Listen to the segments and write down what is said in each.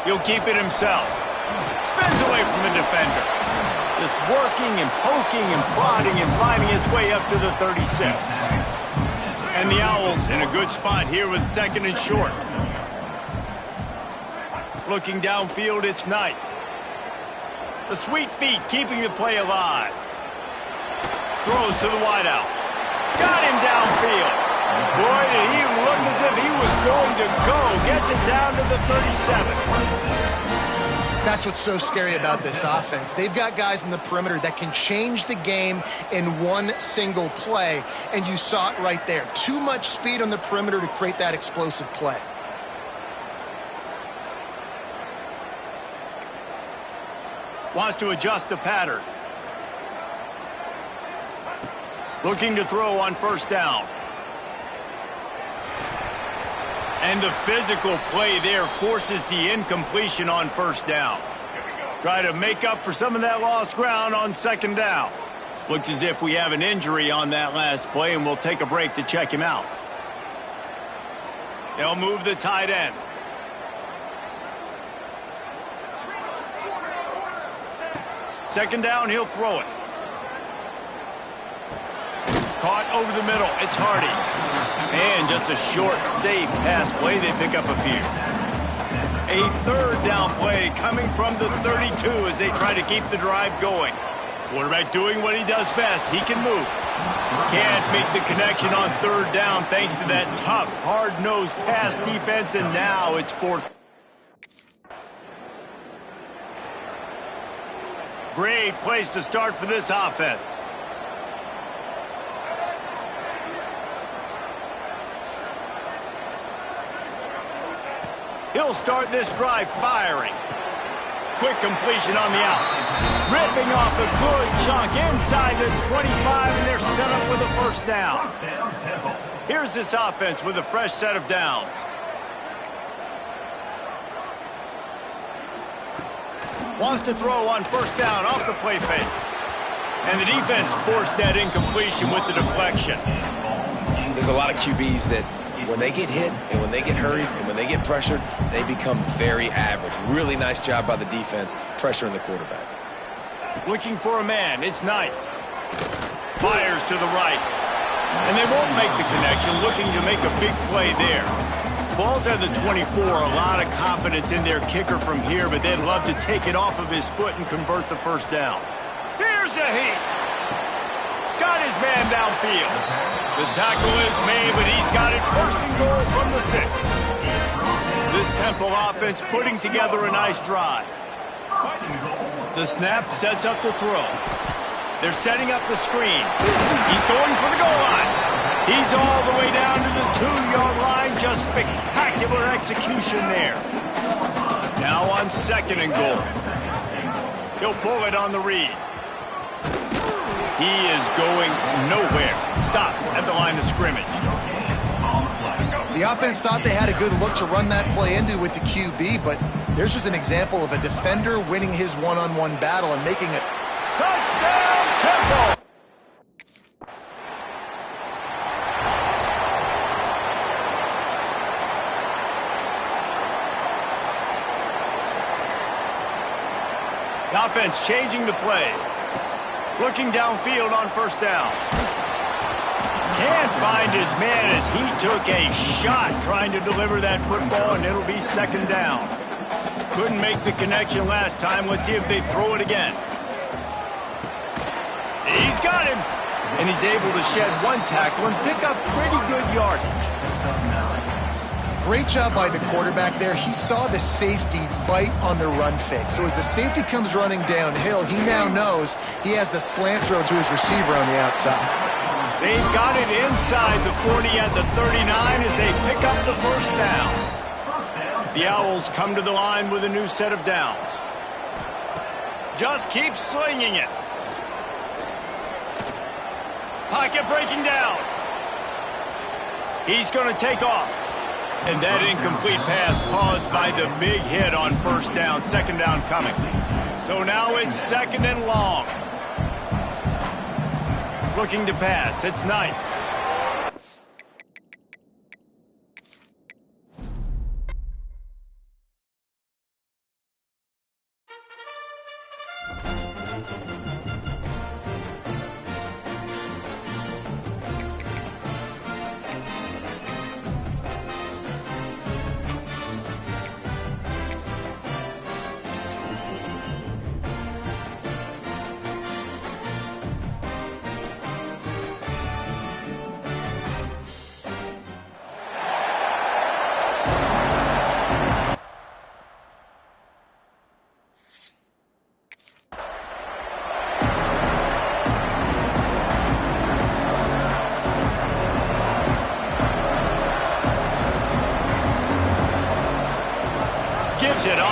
He'll keep it himself. Spins away from the defender. Just working and poking and prodding and finding his way up to the 36. And the Owls in a good spot here with second and short. Looking downfield, it's Knight. The sweet feet keeping the play alive. Throws to the wideout. Got him downfield. Boy, did he look as if he was going to go. Gets it down to the 37. That's what's so scary about this offense. They've got guys in the perimeter that can change the game in one single play, and you saw it right there. Too much speed on the perimeter to create that explosive play. Wants to adjust the pattern. Looking to throw on first down. And the physical play there forces the incompletion on first down. Try to make up for some of that lost ground on second down. Looks as if we have an injury on that last play, and we'll take a break to check him out. They'll move the tight end. Second down, he'll throw it. Caught over the middle. It's Hardy. And just a short, safe pass play. They pick up a few. A third down play coming from the 32 as they try to keep the drive going. Quarterback doing what he does best. He can move. Can't make the connection on third down thanks to that tough, hard-nosed pass defense, and now it's fourth. Great place to start for this offense. He'll start this drive firing. Quick completion on the out. Ripping off a good chunk inside the 25, and they're set up with a first down. Here's this offense with a fresh set of downs. Wants to throw on first down off the play fake. And the defense forced that incompletion with the deflection. There's a lot of QBs that when they get hit and when they get hurried and when they get pressured, they become very average. Really nice job by the defense pressuring the quarterback. Looking for a man. It's Knight. Fires to the right. And they won't make the connection, looking to make a big play there. Ball's at the 24. A lot of confidence in their kicker from here, but they'd love to take it off of his foot and convert the first down. Here's a heat. Got his man downfield. The tackle is made, but he's got it first and goal from the 6. This Temple offense putting together a nice drive. The snap sets up the throw. They're setting up the screen. He's going for the goal line. He's all the way down to the 2-yard line. Just spectacular execution there. Now on second and goal. He'll pull it on the read. He is going nowhere. Stop at the line of scrimmage. The offense thought they had a good look to run that play into with the QB, but there's just an example of a defender winning his one-on-one battle and making it. Touchdown, Temple! The offense changing the play. Looking downfield on first down. Can't find his man as he took a shot trying to deliver that football, and it'll be second down. Couldn't make the connection last time. Let's see if they throw it again. He's got him. And he's able to shed one tackle and pick up pretty good yardage. Great job by the quarterback there. He saw the safety bite on the run fake. So as the safety comes running downhill, he now knows he has the slant throw to his receiver on the outside. They've got it inside the 40 at the 39 as they pick up the first down. The Owls come to the line with a new set of downs. Just keep slinging it. Pocket breaking down. He's going to take off. And that incomplete pass caused by the big hit on first down. Second down coming. So now it's second and long. Looking to pass. It's Knight.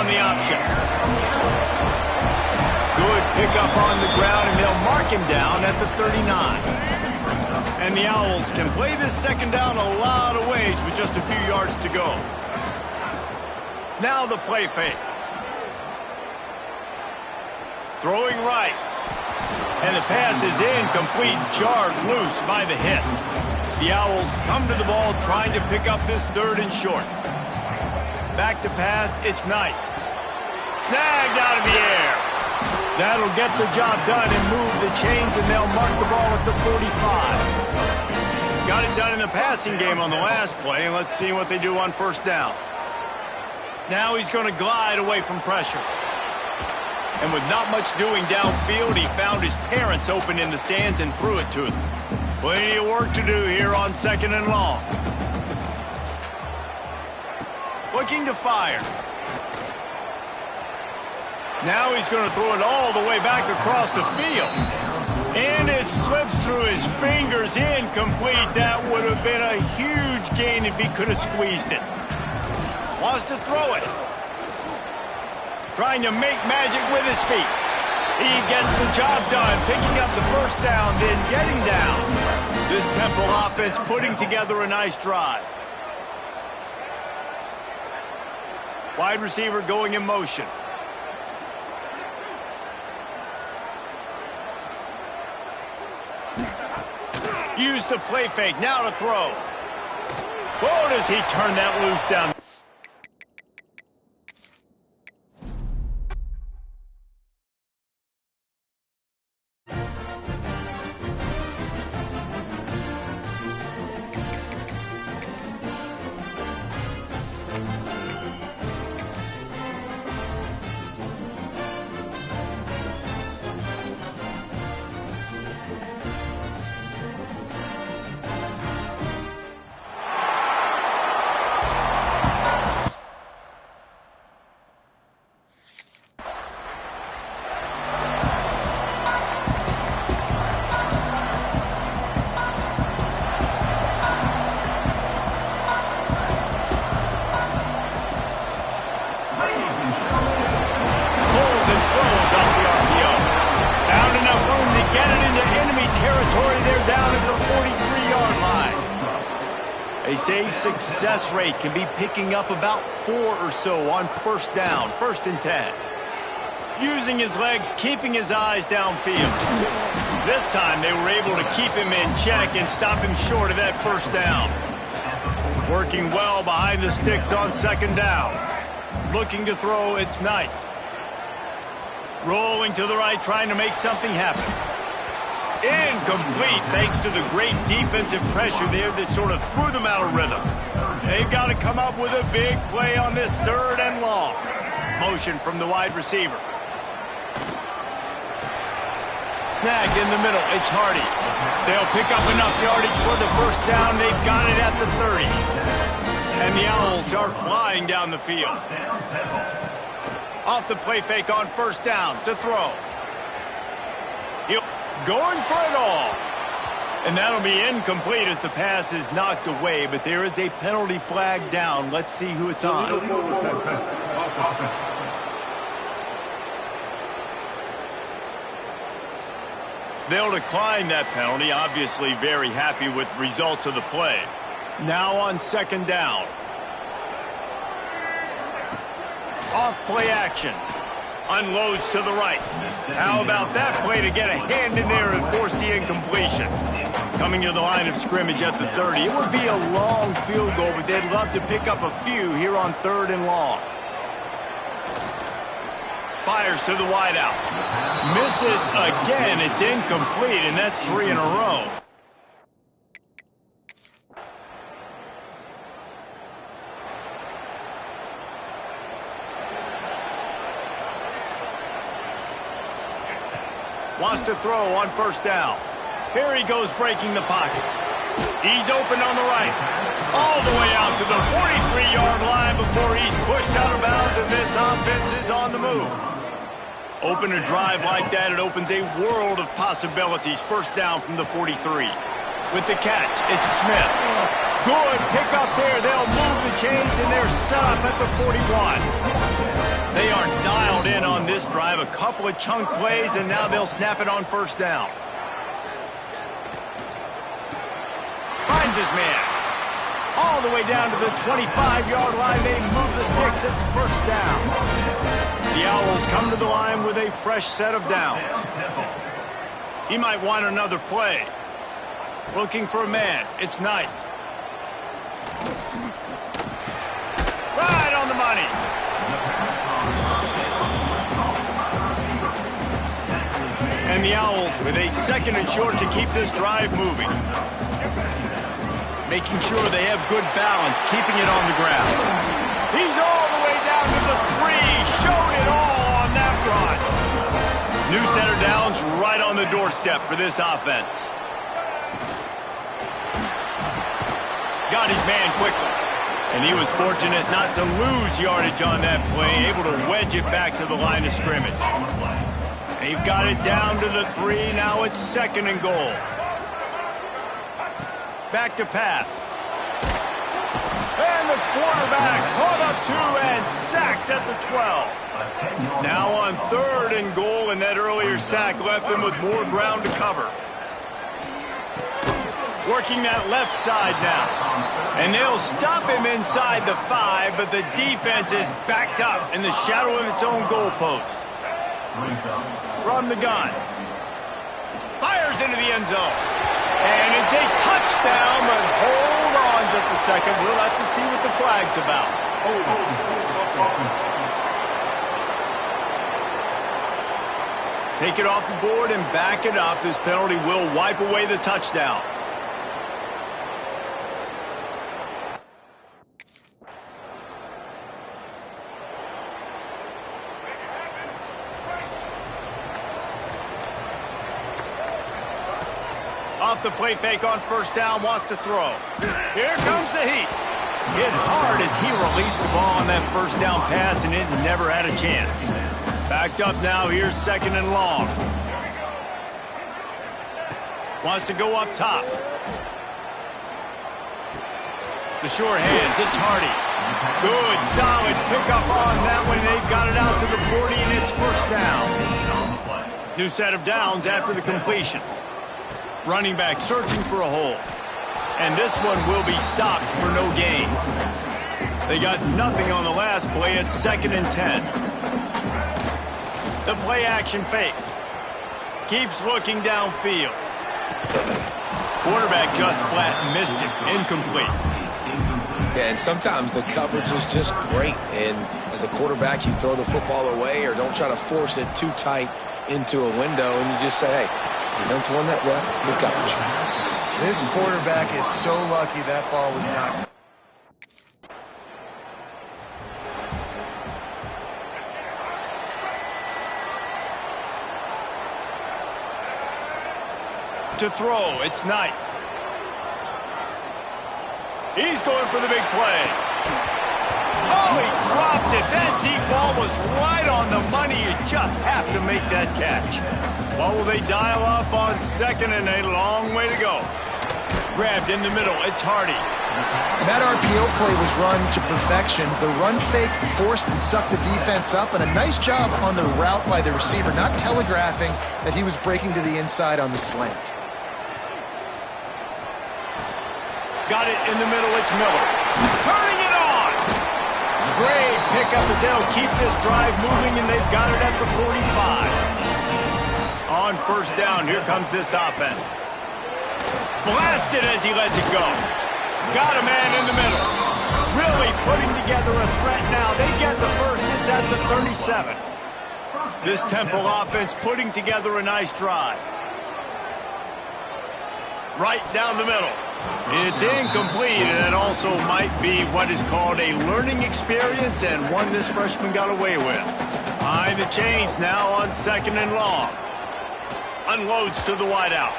on the option. Good pickup on the ground, and they'll mark him down at the 39. And the Owls can play this second down a lot of ways with just a few yards to go. Now the play fake. Throwing right. And the pass is incomplete, jarred loose by the hit. The Owls come to the ball trying to pick up this third and short. Back to pass, it's Knight. Snagged out of the air. That'll get the job done and move the chains, and they'll mark the ball at the 45. Got it done in the passing game on the last play, and let's see what they do on first down. Now he's going to glide away from pressure. And with not much doing downfield, he found his parents open in the stands and threw it to them. Plenty of work to do here on second and long. Looking to fire. Now he's going to throw it all the way back across the field. And it slips through his fingers, incomplete. That would have been a huge gain if he could have squeezed it. Wants to throw it. Trying to make magic with his feet. He gets the job done, picking up the first down, then getting down. This Temple offense putting together a nice drive. Wide receiver going in motion. Use the play fake, now to throw. Oh, does he turn that loose down? They say success rate can be picking up about 4 or so on first down, 1st and 10. Using his legs, keeping his eyes downfield. This time they were able to keep him in check and stop him short of that first down. Working well behind the sticks on 2nd down. Looking to throw, it's Knight. Rolling to the right, trying to make something happen. Incomplete, thanks to the great defensive pressure there that sort of threw them out of rhythm. They've got to come up with a big play on this 3rd and long. Motion from the wide receiver. Snagged in the middle, it's Hardy. They'll pick up enough yardage for the first down. They've got it at the 30. And the Owls are flying down the field. Off the play fake on first down to throw. Going for it all. And that'll be incomplete as the pass is knocked away, but there is a penalty flag down. Let's see who it's on. They'll decline that penalty, obviously very happy with results of the play. Now on 2nd down. Off play action. Unloads to the right. How about that play to get a hand in there and force the incompletion? Coming to the line of scrimmage at the 30. It would be a long field goal, but they'd love to pick up a few here on 3rd and long. Fires to the wideout. Misses again. It's incomplete, and that's 3 in a row. Wants to throw on first down. Here he goes breaking the pocket. He's open on the right. All the way out to the 43-yard line before he's pushed out of bounds, and this offense is on the move. Open a drive like that, it opens a world of possibilities. First down from the 43. With the catch, it's Smith. Good pickup there. They'll move the chains, and they're set up at the 41. They are dialed in on this drive. A couple of chunk plays, and now they'll snap it on first down. Finds his man. All the way down to the 25-yard line. They move the sticks. It's first down. The Owls come to the line with a fresh set of downs. He might want another play. Looking for a man. It's Knight. Right on the money. And the Owls with a second and short to keep this drive moving. Making sure they have good balance, keeping it on the ground. He's all the way down to the 3. Showed it all on that run. New center downs right on the doorstep for this offense. Got his man quickly. And he was fortunate not to lose yardage on that play, able to wedge it back to the line of scrimmage. They've got it down to the 3. Now it's second and goal. Back to pass. And the quarterback caught up 2 and sacked at the 12. Now on third and goal, and that earlier sack left them with more ground to cover. Working that left side now. And they'll stop him inside the 5, but the defense is backed up in the shadow of its own goalpost. From the gun. Fires into the end zone. And it's a touchdown, but hold on just a second. We'll have to see what the flag's about. Take it off the board and back it up. This penalty will wipe away the touchdown. Off the play fake on first down, wants to throw. Here comes the heat. Hit hard as he released the ball on that first down pass, and it never had a chance. Backed up now, here's second and long. Wants to go up top. The short hands, it's Hardy. Good, solid pickup on that one. They've got it out to the 40, and it's first down. New set of downs after the completion. Running back searching for a hole. And this one will be stopped for no gain. They got nothing on the last play. It's second and 10. The play action fake. Keeps looking downfield. Quarterback just flat missed it. Incomplete. Yeah, and sometimes the coverage is just great. And as a quarterback, you throw the football away or don't try to force it too tight into a window, and you just say, hey, defense won that rep. Good coverage. This quarterback is so lucky that ball was not. To throw, it's Knight. He's going for the big play. Oh, he dropped it. That deep ball was right on the money. You just have to make that catch. What will they dial up on second, and a long way to go. Grabbed in the middle. It's Hardy. And that RPO play was run to perfection. The run fake forced and sucked the defense up, and a nice job on the route by the receiver, not telegraphing that he was breaking to the inside on the slant. Got it in the middle. It's Miller. Turning it on. Great pickup as they'll keep this drive moving, and they've got it at the 45. On first down, here comes this offense. Blasted as he lets it go. Got a man in the middle. Really putting together a threat now. They get the first. It's at the 37. This Temple offense putting together a nice drive. Right down the middle. It's incomplete, and it also might be what is called a learning experience, and one this freshman got away with. Behind the chains now on second and long. Unloads to the wideout.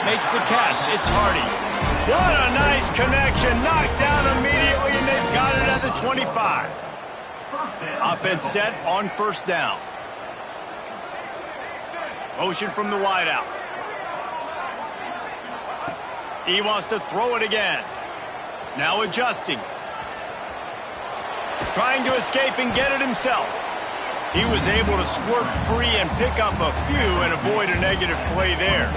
Makes the catch. It's Hardy. What a nice connection. Knocked down immediately, and they've got it at the 25. Offense set on first down. Motion from the wideout. He wants to throw it again. Now adjusting. Trying to escape and get it himself. He was able to squirt free and pick up a few and avoid a negative play there.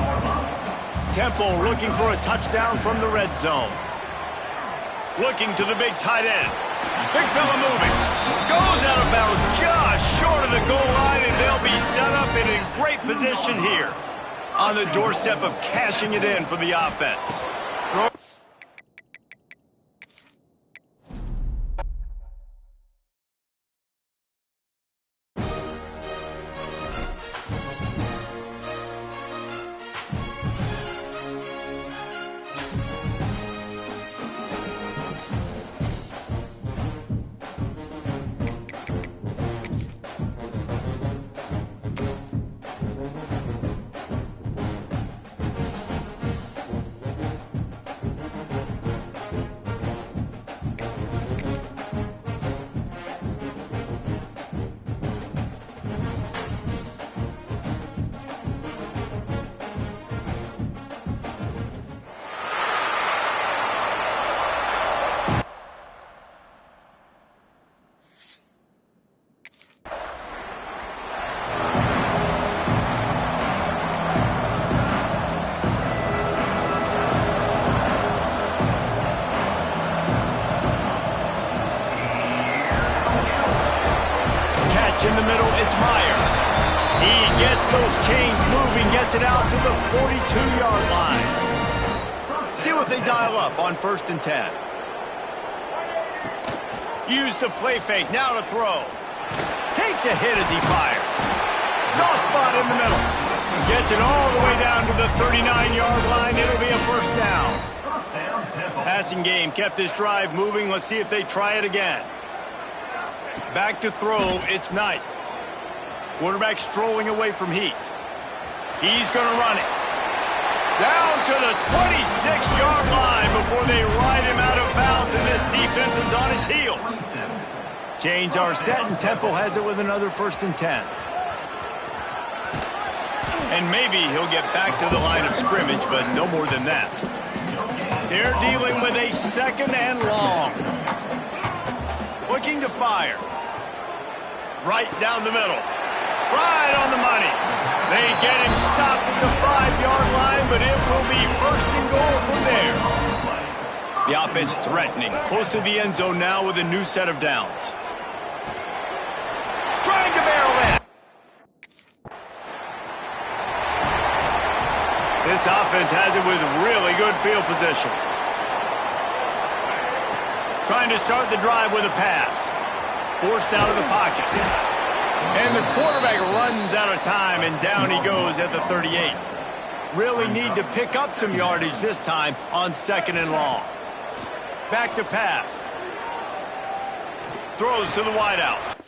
Temple looking for a touchdown from the red zone. Looking to the big tight end. Big fella moving. Goes out of bounds just short of the goal line, and they'll be set up and in great position here. On the doorstep of cashing it in for the offense. In the middle, it's Myers. He gets those chains moving, gets it out to the 42-yard line. See what they dial up on 1st and 10. Use the play fake, now to throw. Takes a hit as he fires. Soft spot in the middle. Gets it all the way down to the 39-yard line. It'll be a first down. Passing game kept this drive moving. Let's see if they try it again. Back to throw, it's Knight. Quarterback strolling away from Heath. He's going to run it. Down to the 26-yard line before they ride him out of bounds, and this defense is on its heels. Chains are set, and Temple has it with another 1st and 10. And maybe he'll get back to the line of scrimmage, but no more than that. They're dealing with a 2nd and long. Looking to fire. Right down the middle. Right on the money. They get him stopped at the 5-yard line, but it will be 1st and goal from there. The offense threatening. Close to the end zone now with a new set of downs. Trying to barrel in. This offense has it with really good field position. Trying to start the drive with a pass. Forced out of the pocket. And the quarterback runs out of time, and down he goes at the 38. Really need to pick up some yardage this time on 2nd and long. Back to pass. Throws to the wideout.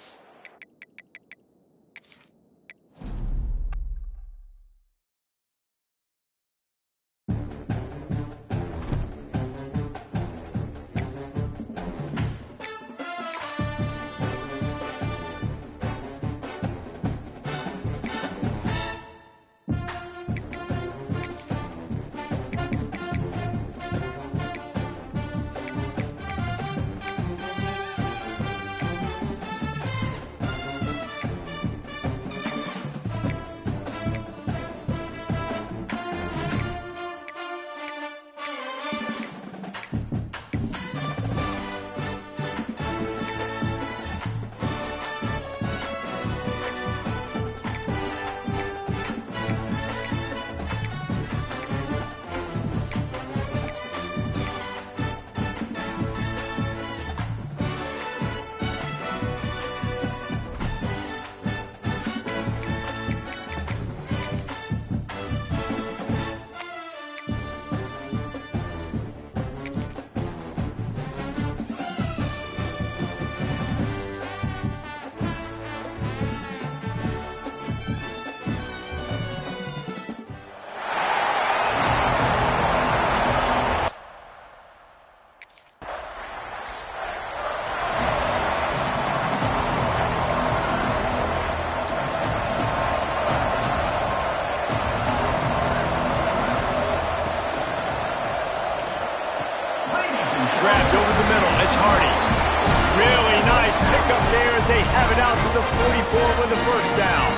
it out to the 44 with a first down.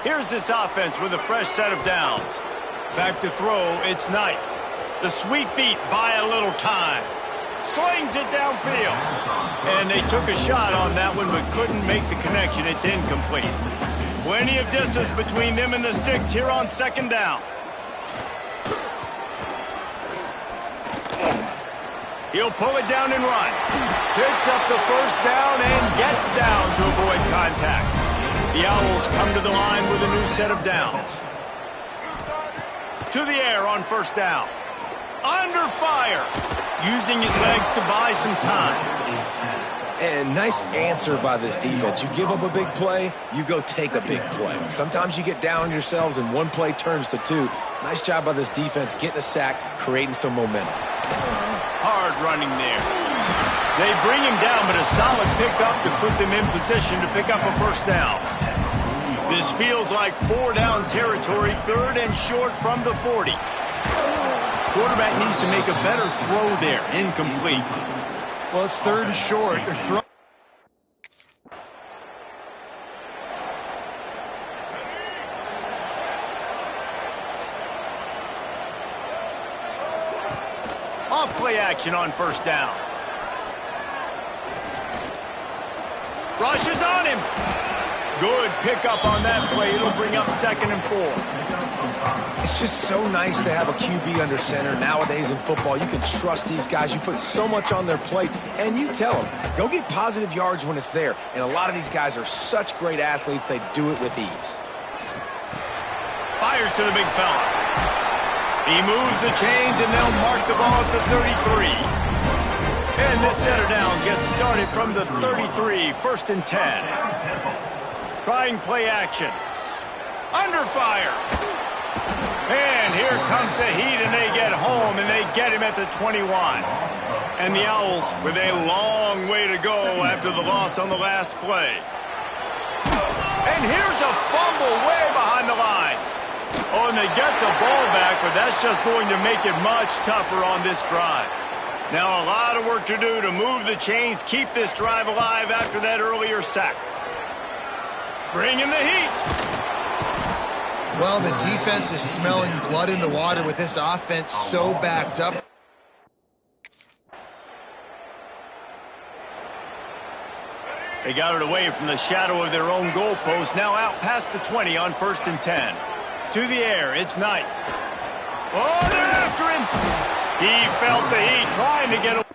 Here's this offense with a fresh set of downs. Back to throw, it's Knight. The sweet feet buy a little time. Slings it downfield. And they took a shot on that one but couldn't make the connection. It's incomplete. Plenty of distance between them and the sticks here on second down. He'll pull it down and run. Picks up the first down and gets down to avoid contact. The Owls come to the line with a new set of downs. To the air on first down. Under fire. Using his legs to buy some time. And nice answer by this defense. You give up a big play, you go take a big play. Sometimes you get down on yourselves and one play turns to two. Nice job by this defense getting a sack, creating some momentum. Hard running there. They bring him down, but a solid pickup to put them in position to pick up a first down. This feels like 4-down territory, third and short from the 40. Quarterback needs to make a better throw there. Incomplete. Well, it's third and short. They're throwing. Off play action on first down. Rushes on him. Good pickup on that play. It'll bring up second and 4. It's just so nice to have a QB under center. Nowadays in football, you can trust these guys. You put so much on their plate, and you tell them, go get positive yards when it's there. And a lot of these guys are such great athletes, they do it with ease. Fires to the big fella. He moves the chains, and they'll mark the ball at the 33. And this set of downs gets started from the 33, first and 10. Trying play action. Under fire. And here comes the heat, and they get home, and they get him at the 21. And the Owls with a long way to go after the loss on the last play. And here's a fumble way behind the line. Oh, and they get the ball back, but that's just going to make it much tougher on this drive. Now a lot of work to do to move the chains, keep this drive alive after that earlier sack. Bringing the heat. Well, the defense is smelling blood in the water with this offense so backed up. They got it away from the shadow of their own goalpost, now out past the 20 on first and 10. To the air, it's Knight. Oh, they're after him. He felt the heat, trying to get away.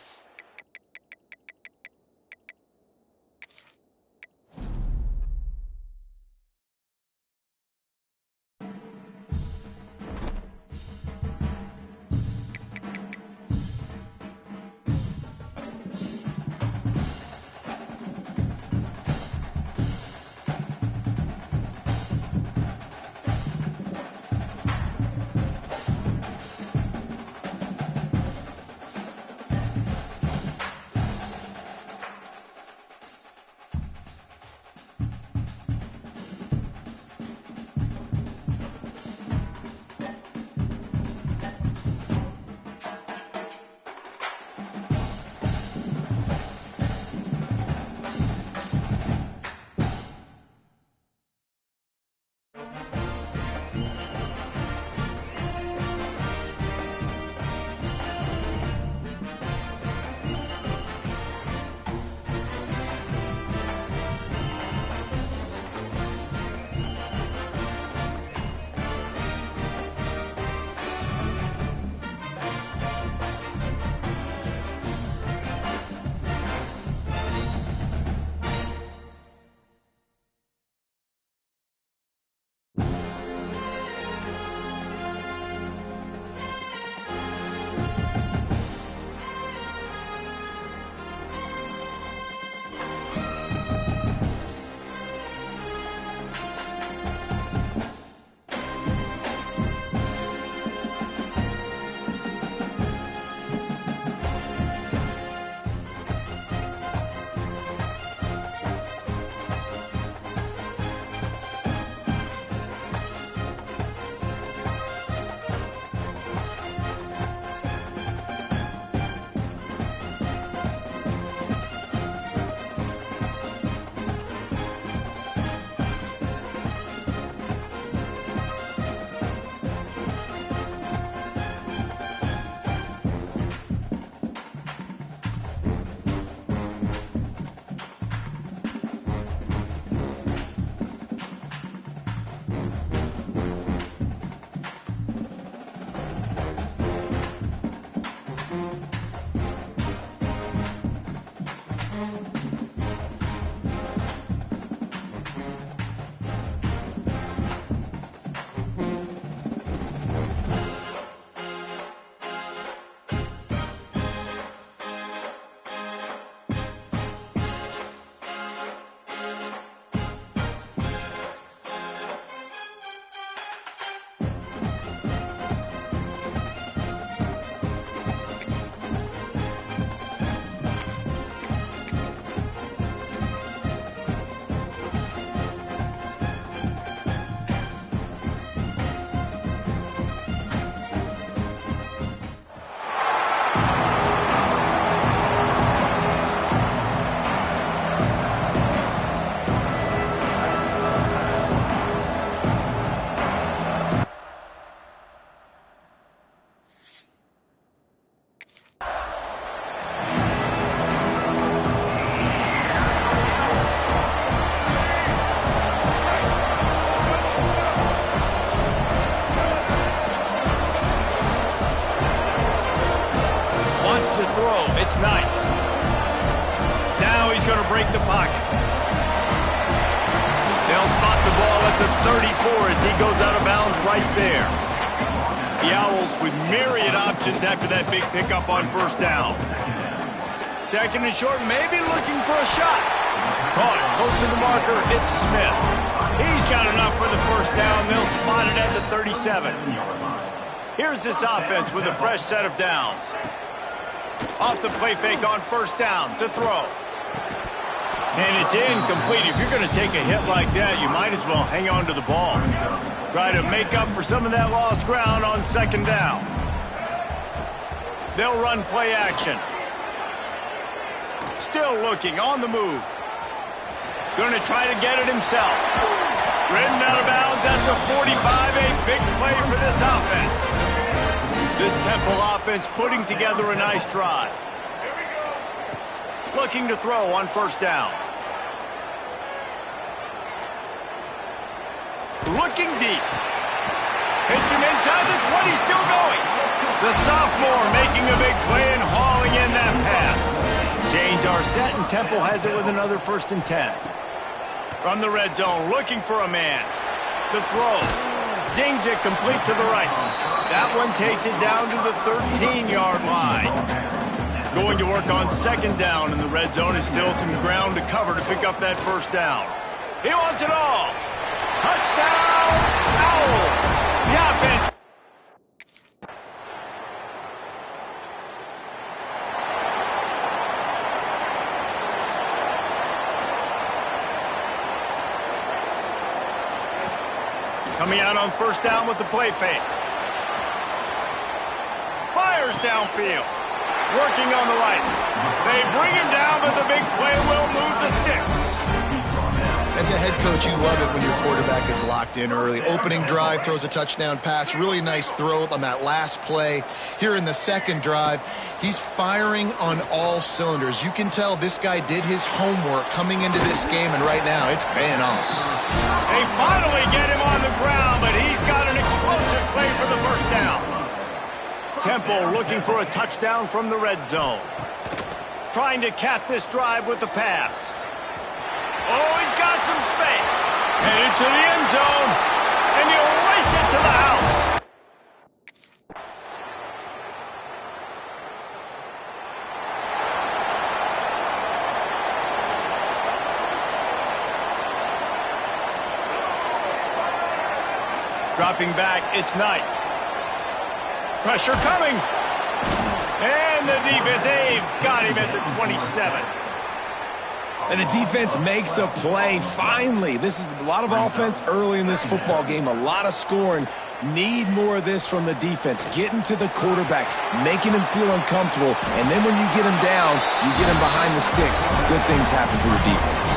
throw. It's Knight. Now he's going to break the pocket. They'll spot the ball at the 34 as he goes out of bounds right there. The Owls with myriad options after that big pickup on first down. Second and short, maybe looking for a shot. Caught close to the marker, it's Smith. He's got enough for the first down. They'll spot it at the 37. Here's this offense with a fresh set of downs. Off the play fake on first down to throw. And it's incomplete. If you're going to take a hit like that, you might as well hang on to the ball. Try to make up for some of that lost ground on second down. They'll run play action. Still looking, on the move. Going to try to get it himself. Ridden out of bounds at the 45. A big play for this offense. This Temple offense putting together a nice drive. Looking to throw on first down. Looking deep. Hits him inside the 20, still going. The sophomore making a big play and hauling in that pass. Chains are set and Temple has it with another 1st and 10. From the red zone, looking for a man. The throw. Zings it complete to the right. That one takes it down to the 13-yard line. Going to work on second down in the red zone. Is still some ground to cover to pick up that first down. He wants it all. Touchdown, Owls. The offense. Coming out on first down with the play fake. Fires downfield. Working on the right. They bring him down, but the big play will move the sticks. As a head coach, you love it when your quarterback is locked in early. Opening drive, throws a touchdown pass. Really nice throw on that last play. Here in the second drive, he's firing on all cylinders. You can tell this guy did his homework coming into this game, and right now it's paying off. They finally get him on the ground, but he's got an explosive play for the first down. Temple looking for a touchdown from the red zone. Trying to cap this drive with the pass. Oh, he's got some space. Headed to the end zone. And he'll race it to the house. Dropping back, it's Knight. Pressure coming. And the defense, they've got him at the 27. And the defense makes a play, finally. This is a lot of offense early in this football game, a lot of scoring. Need more of this from the defense. Getting to the quarterback, making him feel uncomfortable, and then when you get him down, you get him behind the sticks. Good things happen for your defense.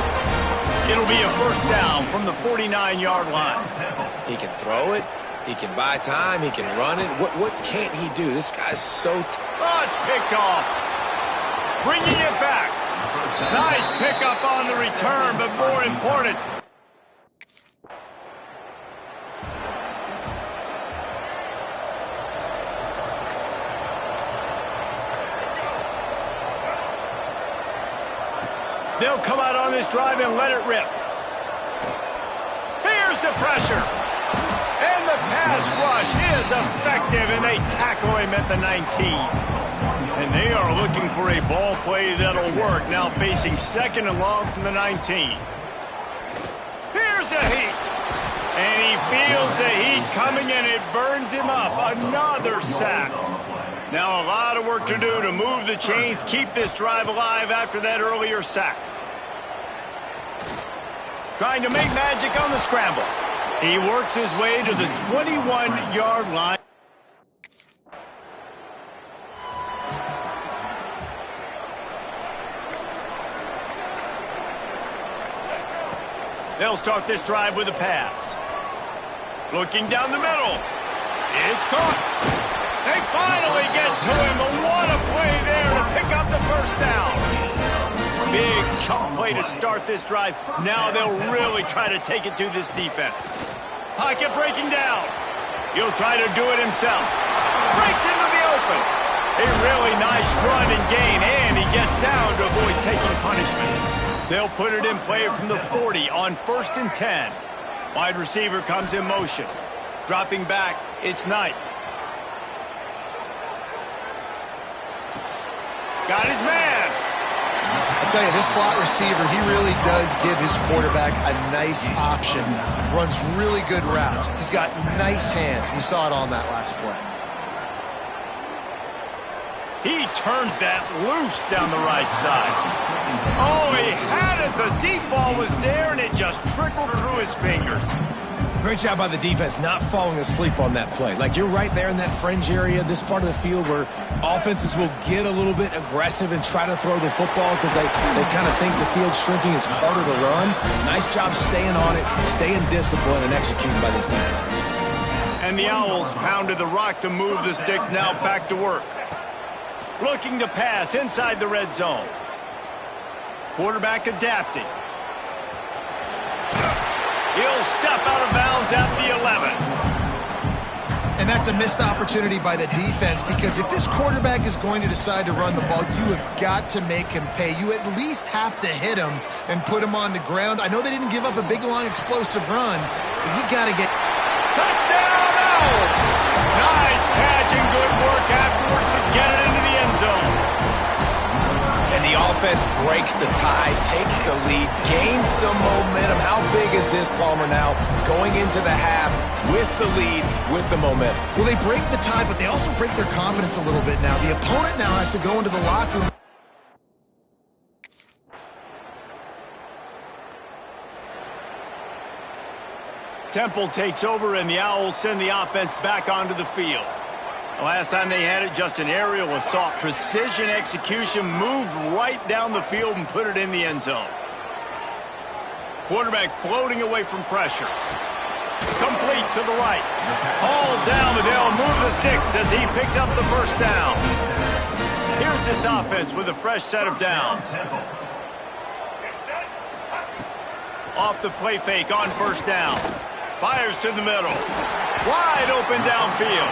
It'll be a first down from the 49-yard line. He can throw it. He can buy time. He can run it. What can't he do? This guy's so oh, it's picked off. Bringing it back. Nice pickup on the return, but more important. They'll come out on this drive and let it rip. Here's the pressure. And the pass rush is effective, and they tackle him at the 19. And they are looking for a ball play that'll work, now facing second and long from the 19. Here's the heat. And he feels the heat coming, and it burns him up. Another sack. Now a lot of work to do to move the chains, keep this drive alive after that earlier sack. Trying to make magic on the scramble. He works his way to the 21-yard line. They'll start this drive with a pass. Looking down the middle. It's caught. They finally get to him, but what a play there to pick up the first down. Big chunk play to start this drive. Now they'll really try to take it to this defense. Pocket breaking down. He'll try to do it himself. Breaks into the open. A really nice run and gain. taking punishment. They'll put it in play from the 40 on 1st and 10. Wide receiver comes in motion. Dropping back, it's Knight. Got his man. I tell you, this slot receiver, he really does give his quarterback a nice option. Runs really good routes. He's got nice hands. You saw it on that last play. He turns that loose down the right side. Oh, he had it. The deep ball was there, and it just trickled through his fingers. Great job by the defense not falling asleep on that play. Like, you're right there in that fringe area, this part of the field where offenses will get a little bit aggressive and try to throw the football because they kind of think the field's shrinking. It's harder to run. Nice job staying on it, staying disciplined, and executing by this defense. And the Owls pounded the rock to move the sticks, now back to work. Looking to pass inside the red zone. Quarterback adapting. He'll step out of bounds at the 11. And that's a missed opportunity by the defense, because if this quarterback is going to decide to run the ball, you have got to make him pay. You at least have to hit him and put him on the ground. I know they didn't give up a big, long, explosive run, but you got to get... Touchdown, Owls! Nice catch and good work afterwards to get it into the end zone. And the offense breaks the tie, takes the lead, gains some momentum. How big is this, Palmer, now going into the half with the lead, with the momentum? Well, they break the tie, but they also break their confidence a little bit now. The opponent now has to go into the locker room. Temple takes over, and the Owls send the offense back onto the field. The last time they had it, just an aerial assault. Precision execution, moved right down the field and put it in the end zone. Quarterback floating away from pressure. Complete to the right. Hauled down, but they'll move the sticks as he picks up the first down. Here's this offense with a fresh set of downs. Off the play fake on first down. Fires to the middle. Wide open downfield.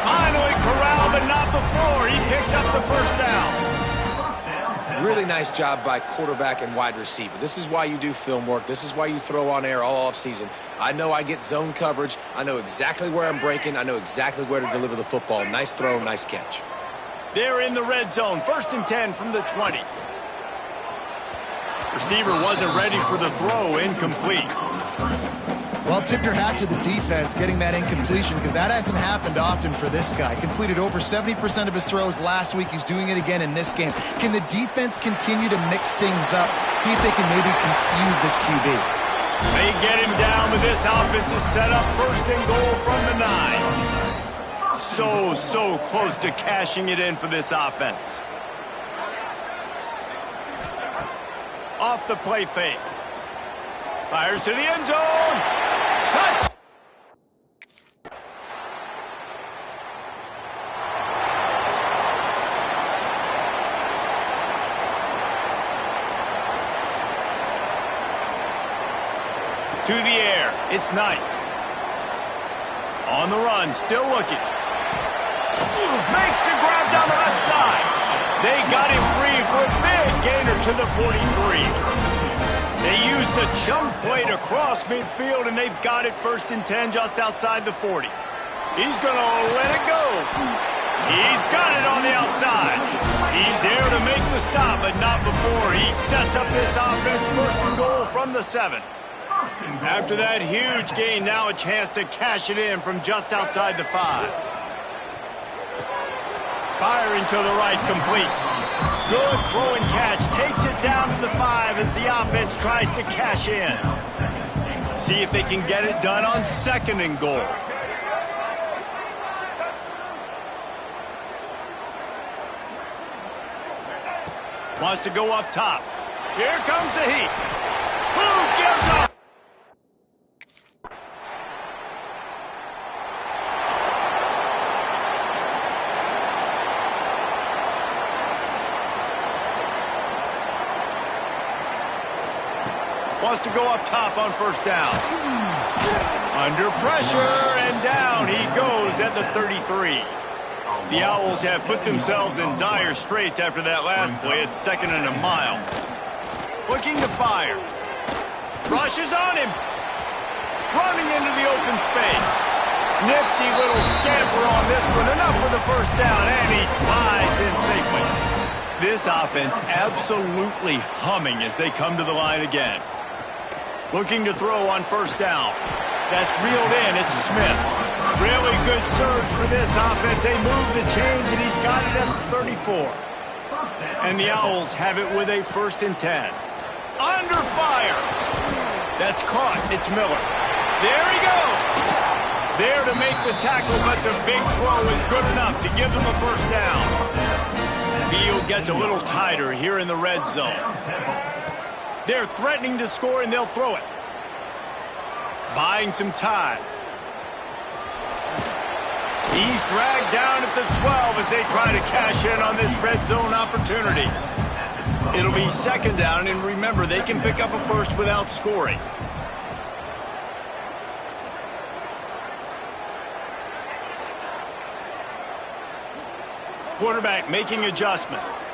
Finally corralled, but not before. He picks up the first down. Really nice job by quarterback and wide receiver. This is why you do film work. This is why you throw on air all offseason. I know I get zone coverage. I know exactly where I'm breaking. I know exactly where to deliver the football. Nice throw, nice catch. They're in the red zone. 1st and 10 from the 20. Receiver wasn't ready for the throw. Incomplete. Well, tip your hat to the defense getting that incompletion, because that hasn't happened often for this guy. Completed over 70% of his throws last week. He's doing it again in this game. Can the defense continue to mix things up? See if they can maybe confuse this QB. They get him down, but this offense is set up 1st and goal from the 9. So close to cashing it in for this offense. Off the play fake. Fires to the end zone. Touch! To the air. It's Knight. On the run, still looking. Makes the grab down the left side. They got him free for a big gainer to the 43. They used a jump play to cross midfield, and they've got it 1st and 10 just outside the 40. He's going to let it go. He's got it on the outside. He's there to make the stop, but not before. He sets up this offense 1st and goal from the 7. After that huge gain, now a chance to cash it in from just outside the 5. Firing to the right, complete. Good throw and catch. Takes it down to the 5 as the offense tries to cash in. See if they can get it done on 2nd and goal. Wants to go up top. Here comes the heat. Who gives up? Wants to go up top on 1st down. Under pressure, and down he goes at the 33. The Owls have put themselves in dire straits after that last play. It's 2nd and a mile. Looking to fire. Rushes on him. Running into the open space. Nifty little scamper on this one. Enough for the first down, and he slides in safely. This offense absolutely humming as they come to the line again. Looking to throw on 1st down. That's reeled in. It's Smith. Really good surge for this offense. They move the chains, and he's got it at the 34. And the Owls have it with a 1st and 10. Under fire. That's caught. It's Miller. There he goes. There to make the tackle, but the big throw is good enough to give them a 1st down. Field gets a little tighter here in the red zone. They're threatening to score, and they'll throw it. Buying some time. He's dragged down at the 12 as they try to cash in on this red zone opportunity. It'll be 2nd down, and remember, they can pick up a 1st without scoring. Quarterback making adjustments.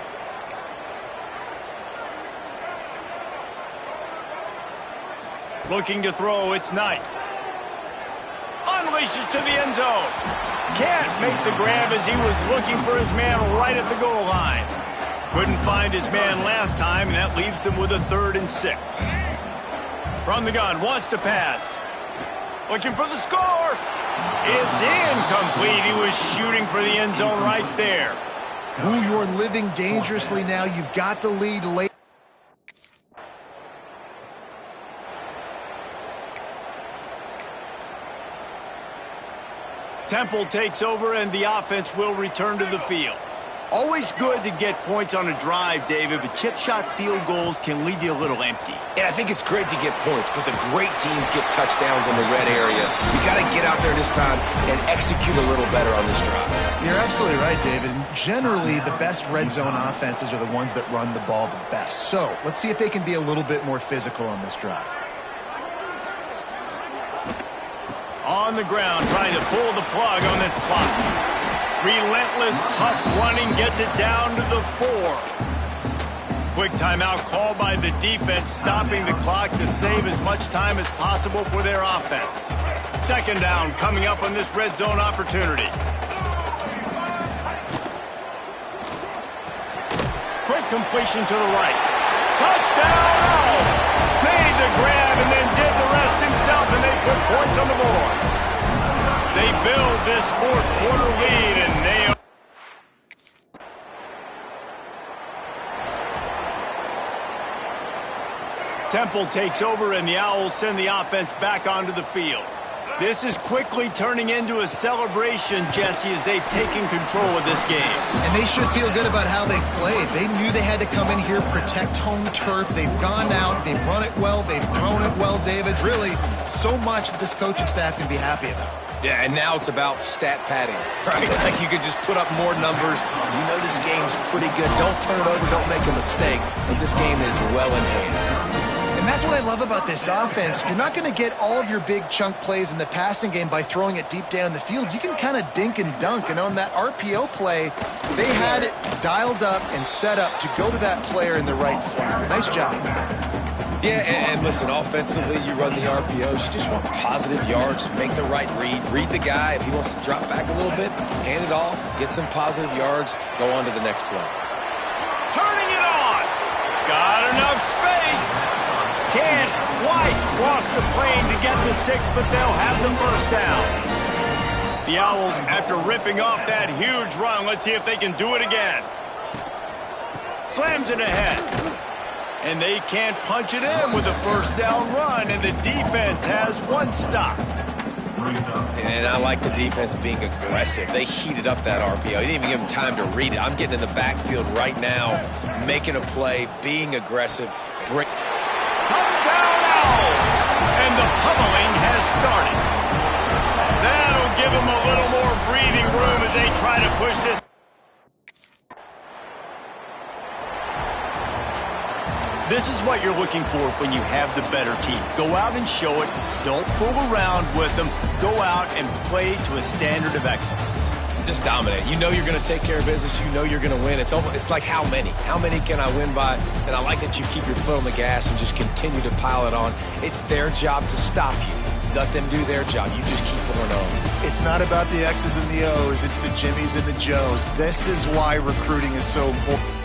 Looking to throw, it's Knight. Unleashes to the end zone. Can't make the grab as he was looking for his man right at the goal line. Couldn't find his man last time, and that leaves him with a 3rd and 6. From the gun, wants to pass. Looking for the score. It's incomplete. He was shooting for the end zone right there. Ooh, you're living dangerously now. You've got the lead late. Temple takes over, and the offense will return to the field. Always good to get points on a drive, David, but chip shot field goals can leave you a little empty. And I think it's great to get points, but the great teams get touchdowns in the red area. You got to get out there this time and execute a little better on this drive. You're absolutely right, David. And generally, the best red zone offenses are the ones that run the ball the best. So let's see if they can be a little bit more physical on this drive. On the ground, trying to pull the plug on this clock. Relentless, tough running gets it down to the 4. Quick timeout called by the defense, stopping the clock to save as much time as possible for their offense. 2nd down coming up on this red zone opportunity. Quick completion to the right. Touchdown! Oh! Made the grab and then did the rest himself, and they put points on the board. They build this 4th quarter lead, and they are... Temple takes over, and the Owls send the offense back onto the field. This is quickly turning into a celebration, Jesse, as they've taken control of this game. And they should feel good about how they've played. They knew they had to come in here, protect home turf. They've gone out, they've run it well, they've thrown it well, David. Really, so much that this coaching staff can be happy about. Yeah, and now it's about stat padding, right? Like you could just put up more numbers. You know this game's pretty good. Don't turn it over. Don't make a mistake. But this game is well in hand. And that's what I love about this offense. You're not going to get all of your big chunk plays in the passing game by throwing it deep down the field. You can kind of dink and dunk. And on that RPO play, they had it dialed up and set up to go to that player in the right flat. Nice job. Yeah, and listen, offensively, you run the RPOs. You just want positive yards, make the right read the guy. If he wants to drop back a little bit, hand it off, get some positive yards, go on to the next play. Turning it on. Got enough space. Can't quite cross the plane to get the 6, but they'll have the 1st down. The Owls, after ripping off that huge run, let's see if they can do it again. Slams it ahead. And they can't punch it in with a 1st down run, and the defense has 1 stop. And I like the defense being aggressive. They heated up that RPO. You didn't even give them time to read it. I'm getting in the backfield right now, making a play, being aggressive. Touchdown Owls! And the pummeling has started. That'll give them a little more breathing room as they try to push this. This is what you're looking for when you have the better team. Go out and show it. Don't fool around with them. Go out and play to a standard of excellence. just dominate. You know you're going to take care of business. You know you're going to win. It's like how many? How many can I win by? And I like that you keep your foot on the gas and just continue to pile it on. It's their job to stop you. Let them do their job. You just keep pouring on. It's not about the X's and the O's. It's the Jimmies and the Joes. This is why recruiting is so important.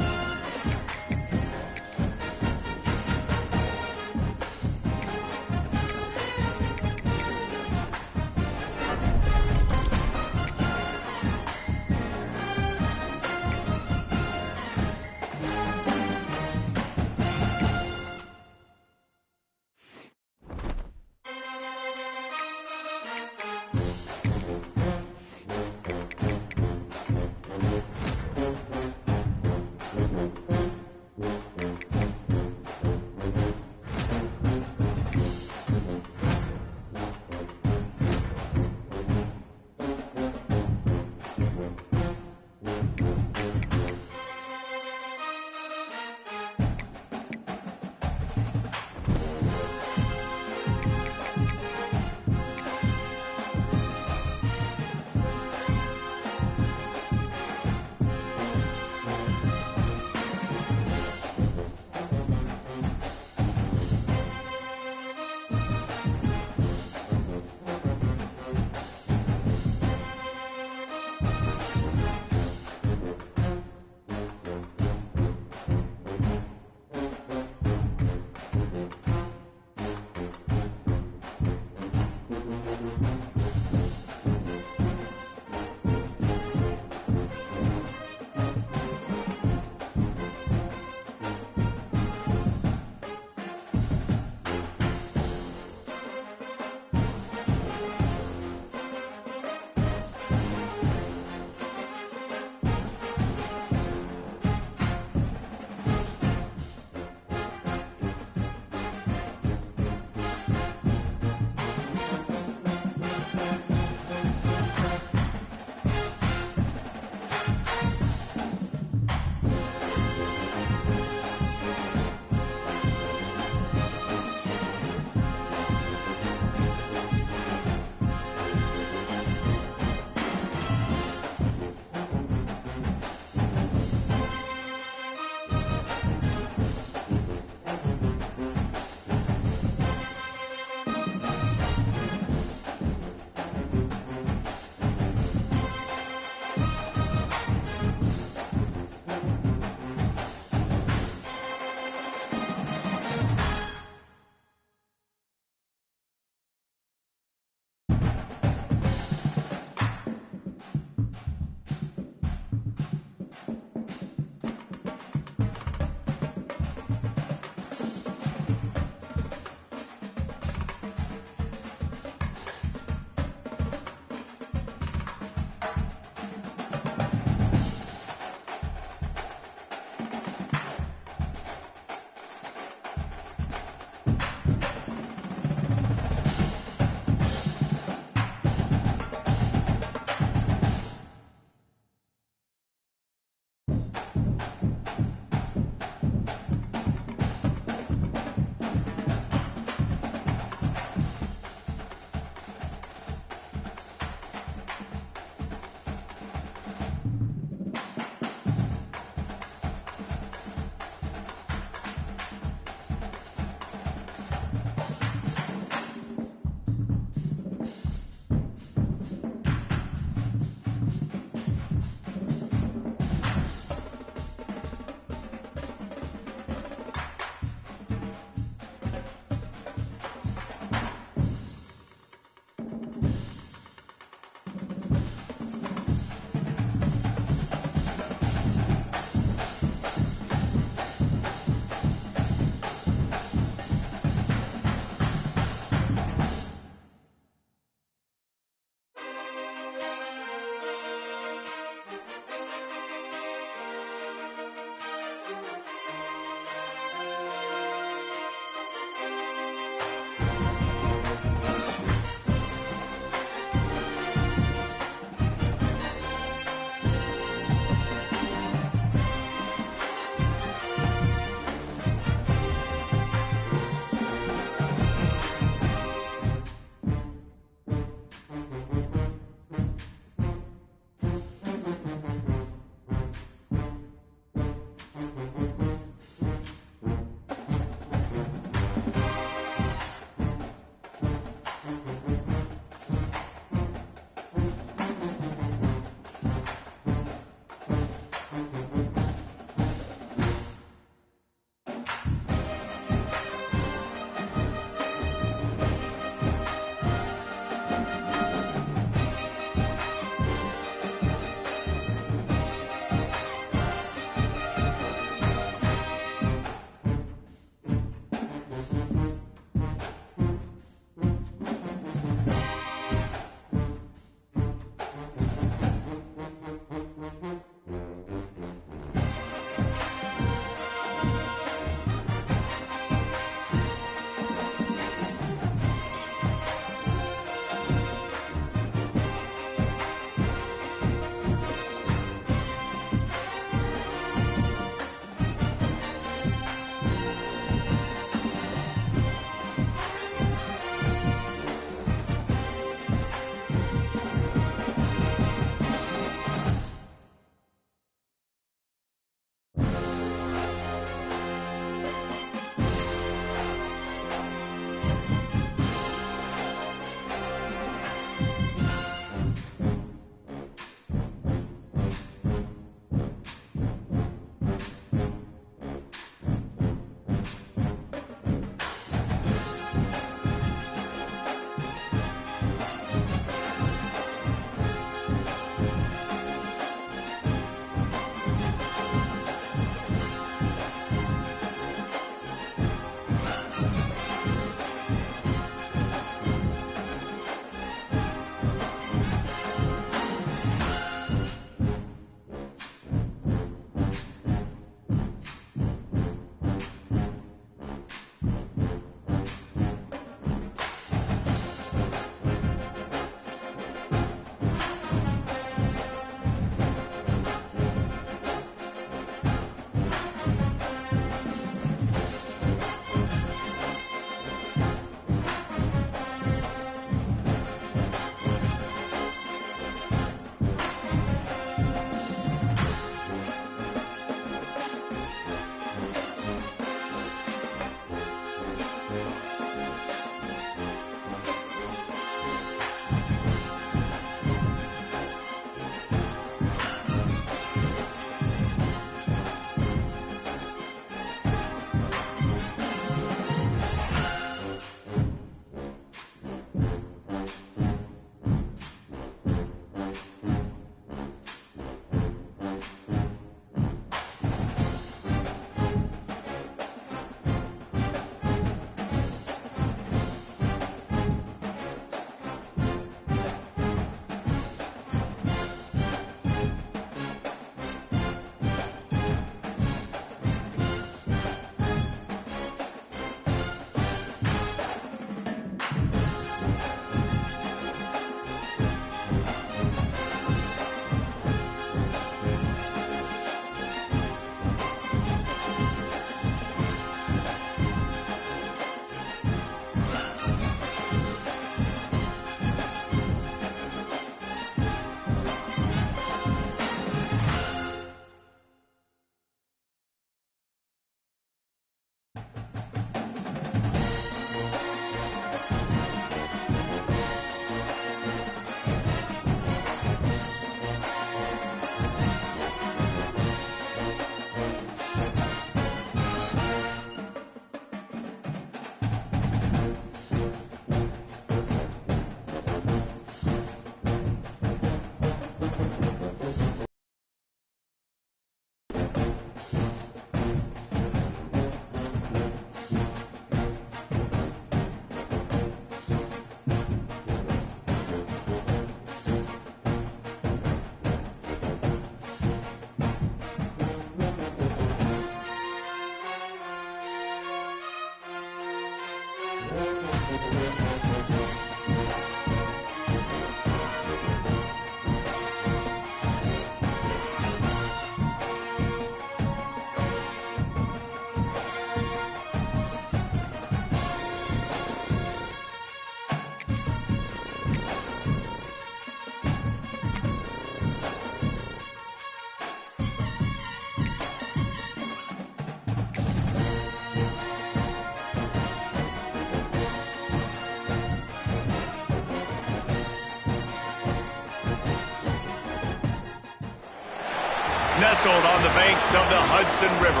Nestled on the banks of the Hudson River,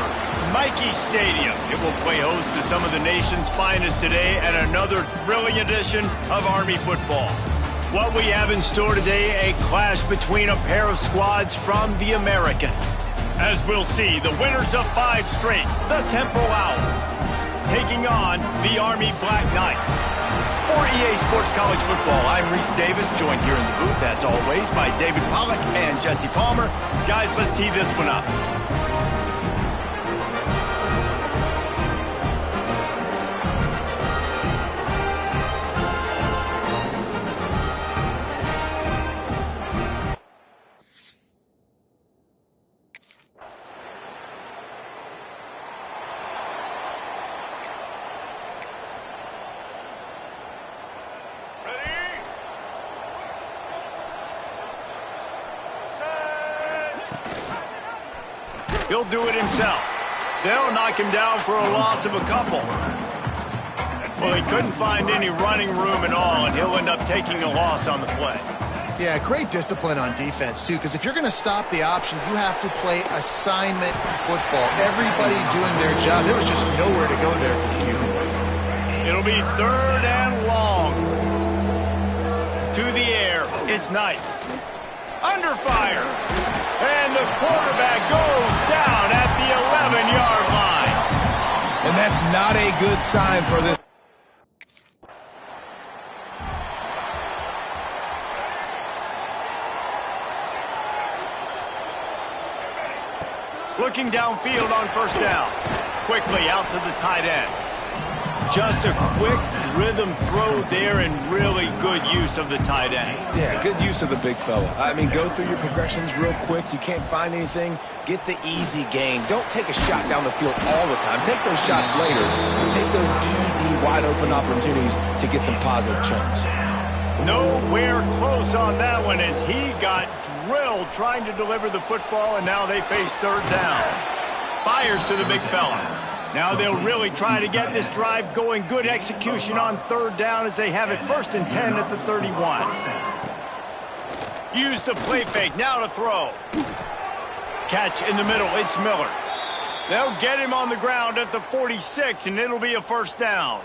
Michie Stadium. It will play host to some of the nation's finest today at another thrilling edition of Army football. What we have in store today, a clash between a pair of squads from the American. As we'll see, the winners of 5 straight, the Temple Owls, taking on the Army Black Knights. For EA Sports College Football, I'm Reese Davis, joined here in the booth, as always, by David Pollack and Jesse Palmer. Guys, let's tee this one up. He'll do it himself. They'll knock him down for a loss of a couple. Well, he couldn't find any running room at all, and he'll end up taking a loss on the play. Yeah, great discipline on defense, too, because if you're going to stop the option, you have to play assignment football. Everybody doing their job. There was just nowhere to go there for the QB. It'll be 3rd and long. To the air, it's Knight. Under fire. And the quarterback goes down at the 11-yard line. And that's not a good sign for this. Looking downfield on 1st down. Quickly out to the tight end. Just a quick rhythm throw there and really good use of the tight end. Yeah, good use of the big fella. I mean, go through your progressions real quick. You can't find anything. Get the easy gain. Don't take a shot down the field all the time. Take those shots later. And take those easy, wide-open opportunities to get some positive chunks. Nowhere close on that one as he got drilled trying to deliver the football, and now they face 3rd down. Fires to the big fella. Now they'll really try to get this drive going. Good execution on 3rd down as they have it 1st and 10 at the 31. Use the play fake. Now to throw. Catch in the middle. It's Miller. They'll get him on the ground at the 46, and it'll be a 1st down.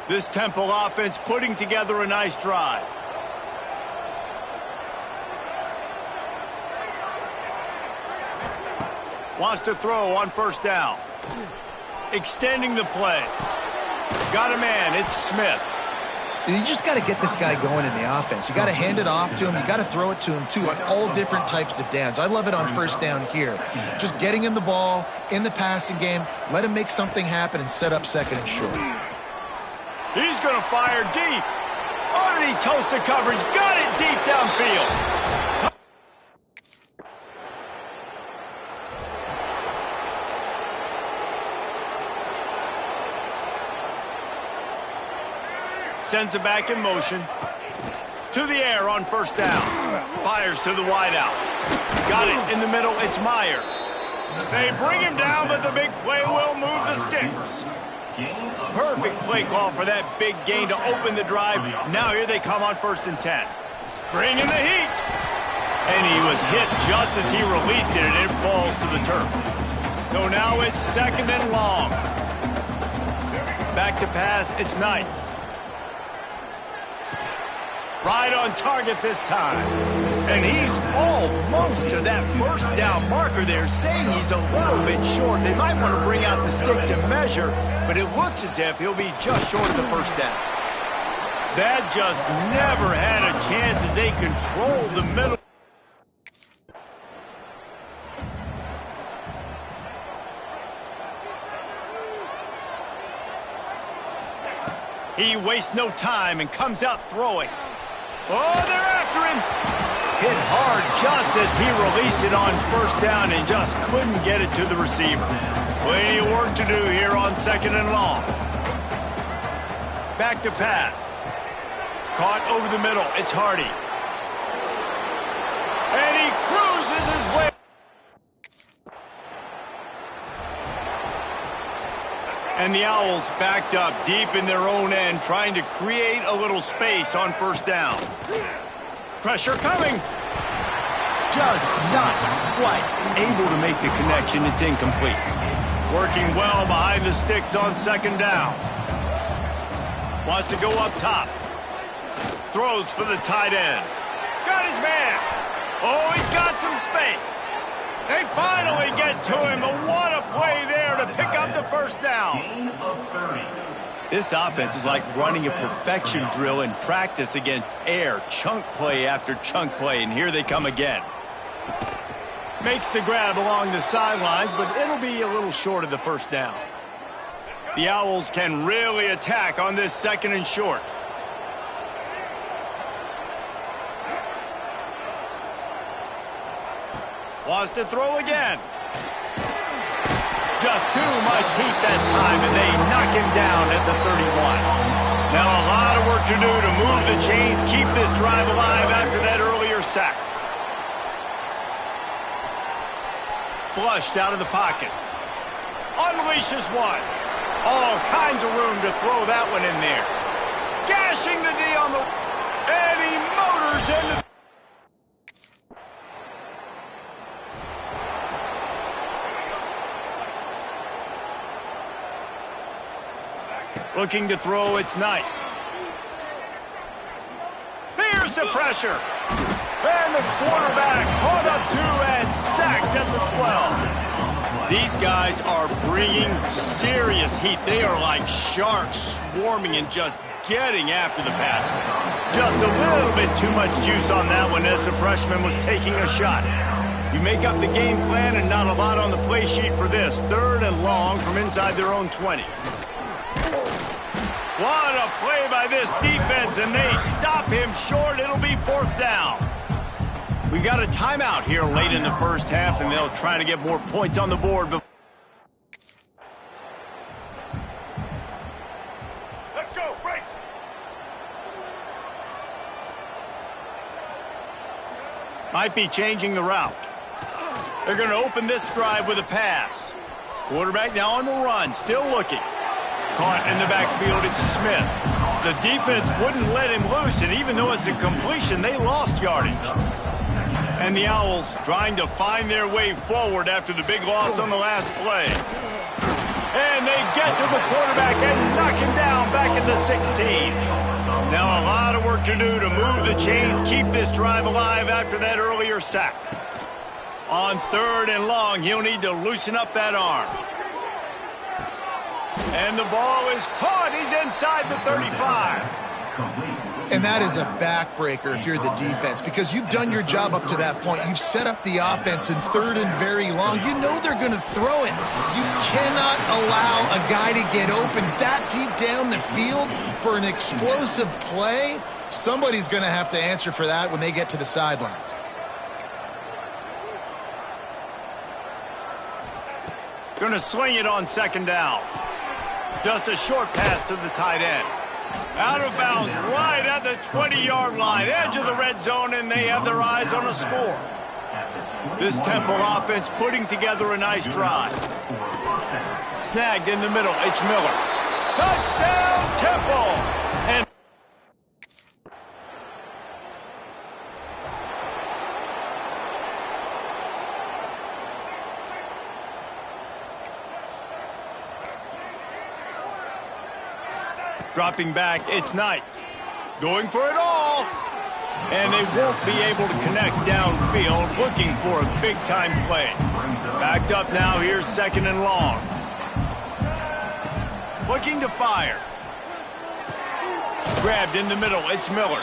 This Temple offense putting together a nice drive. Wants to throw on 1st down. Extending the play. Got a man. It's Smith. You just got to get this guy going in the offense. You got to hand it off to him. You got to throw it to him, too, on all different types of downs. I love it on 1st down here. Just getting him the ball in the passing game, let him make something happen and set up 2nd and short. He's going to fire deep. Underneath toasted coverage. Got it deep downfield. Sends it back in motion. To the air on 1st down. Fires to the wideout. Got it in the middle. It's Myers. They bring him down, but the big play will move the sticks. Perfect play call for that big gain to open the drive. Now here they come on 1st and 10. Bring in the heat. And he was hit just as he released it, and it falls to the turf. So now it's 2nd and long. Back to pass. It's Knight. Right on target this time. And he's almost to that 1st down marker there, saying he's a little bit short. They might want to bring out the sticks and measure, but it looks as if he'll be just short of the 1st down. That just never had a chance as they control the middle. He wastes no time and comes out throwing. Oh, they're after him. Hit hard just as he released it on first down and just couldn't get it to the receiver. Plenty of work to do here on 2nd and long. Back to pass. Caught over the middle. It's Hardy. And he cruises his way. And the Owls backed up deep in their own end, trying to create a little space on first down. Pressure coming. Just not quite able to make the connection. It's incomplete. Working well behind the sticks on 2nd down. Wants to go up top. Throws for the tight end. Got his man. Oh, he's got some space. They finally get to him. But what a play there to pick up the first down. This offense is like running a perfection drill in practice against air. Chunk play after chunk play, and here they come again. Makes the grab along the sidelines, but it'll be a little short of the first down. The Owls can really attack on this 2nd and short. Wants to throw again. Just too much heat that time, and they knock him down at the 31. Now a lot of work to do to move the chains, keep this drive alive after that earlier sack. Flushed out of the pocket. Unleashes one. All kinds of room to throw that one in there. Gashing the D on the... And he motors into... Looking to throw, it's Knight. Here's the pressure. And the quarterback caught up to and sacked at the 12. These guys are bringing serious heat. They are like sharks swarming and just getting after the passer. Just a little bit too much juice on that one as the freshman was taking a shot. You make up the game plan and not a lot on the play sheet for this. 3rd and long from inside their own 20. What a play by this defense, and they stop him short. It'll be 4th down. We got a timeout here late in the first half, and they'll try to get more points on the board. Let's go, break. Might be changing the route. They're going to open this drive with a pass. Quarterback now on the run, still looking. Caught in the backfield, it's Smith. The defense wouldn't let him loose, and even though it's a completion, they lost yardage. And the Owls trying to find their way forward after the big loss on the last play. And they get to the quarterback and knock him down back at the 16. Now a lot of work to do to move the chains, keep this drive alive after that earlier sack. On 3rd and long, he'll need to loosen up that arm. And the ball is caught. He's inside the 35. And that is a backbreaker if you're the defense, because you've done your job up to that point. You've set up the offense in 3rd and very long. You know they're going to throw it. You cannot allow a guy to get open that deep down the field for an explosive play. Somebody's going to have to answer for that when they get to the sidelines. Going to swing it on 2nd down. Just a short pass to the tight end. Out of bounds right at the 20-yard line. Edge of the red zone, and they have their eyes on a score. This Temple offense putting together a nice drive. Snagged in the middle. It's Miller. Touchdown, Temple! And dropping back, it's Knight. Going for it all. And they won't be able to connect downfield, looking for a big-time play. Backed up now, here's 2nd and long. Looking to fire. Grabbed in the middle, it's Miller.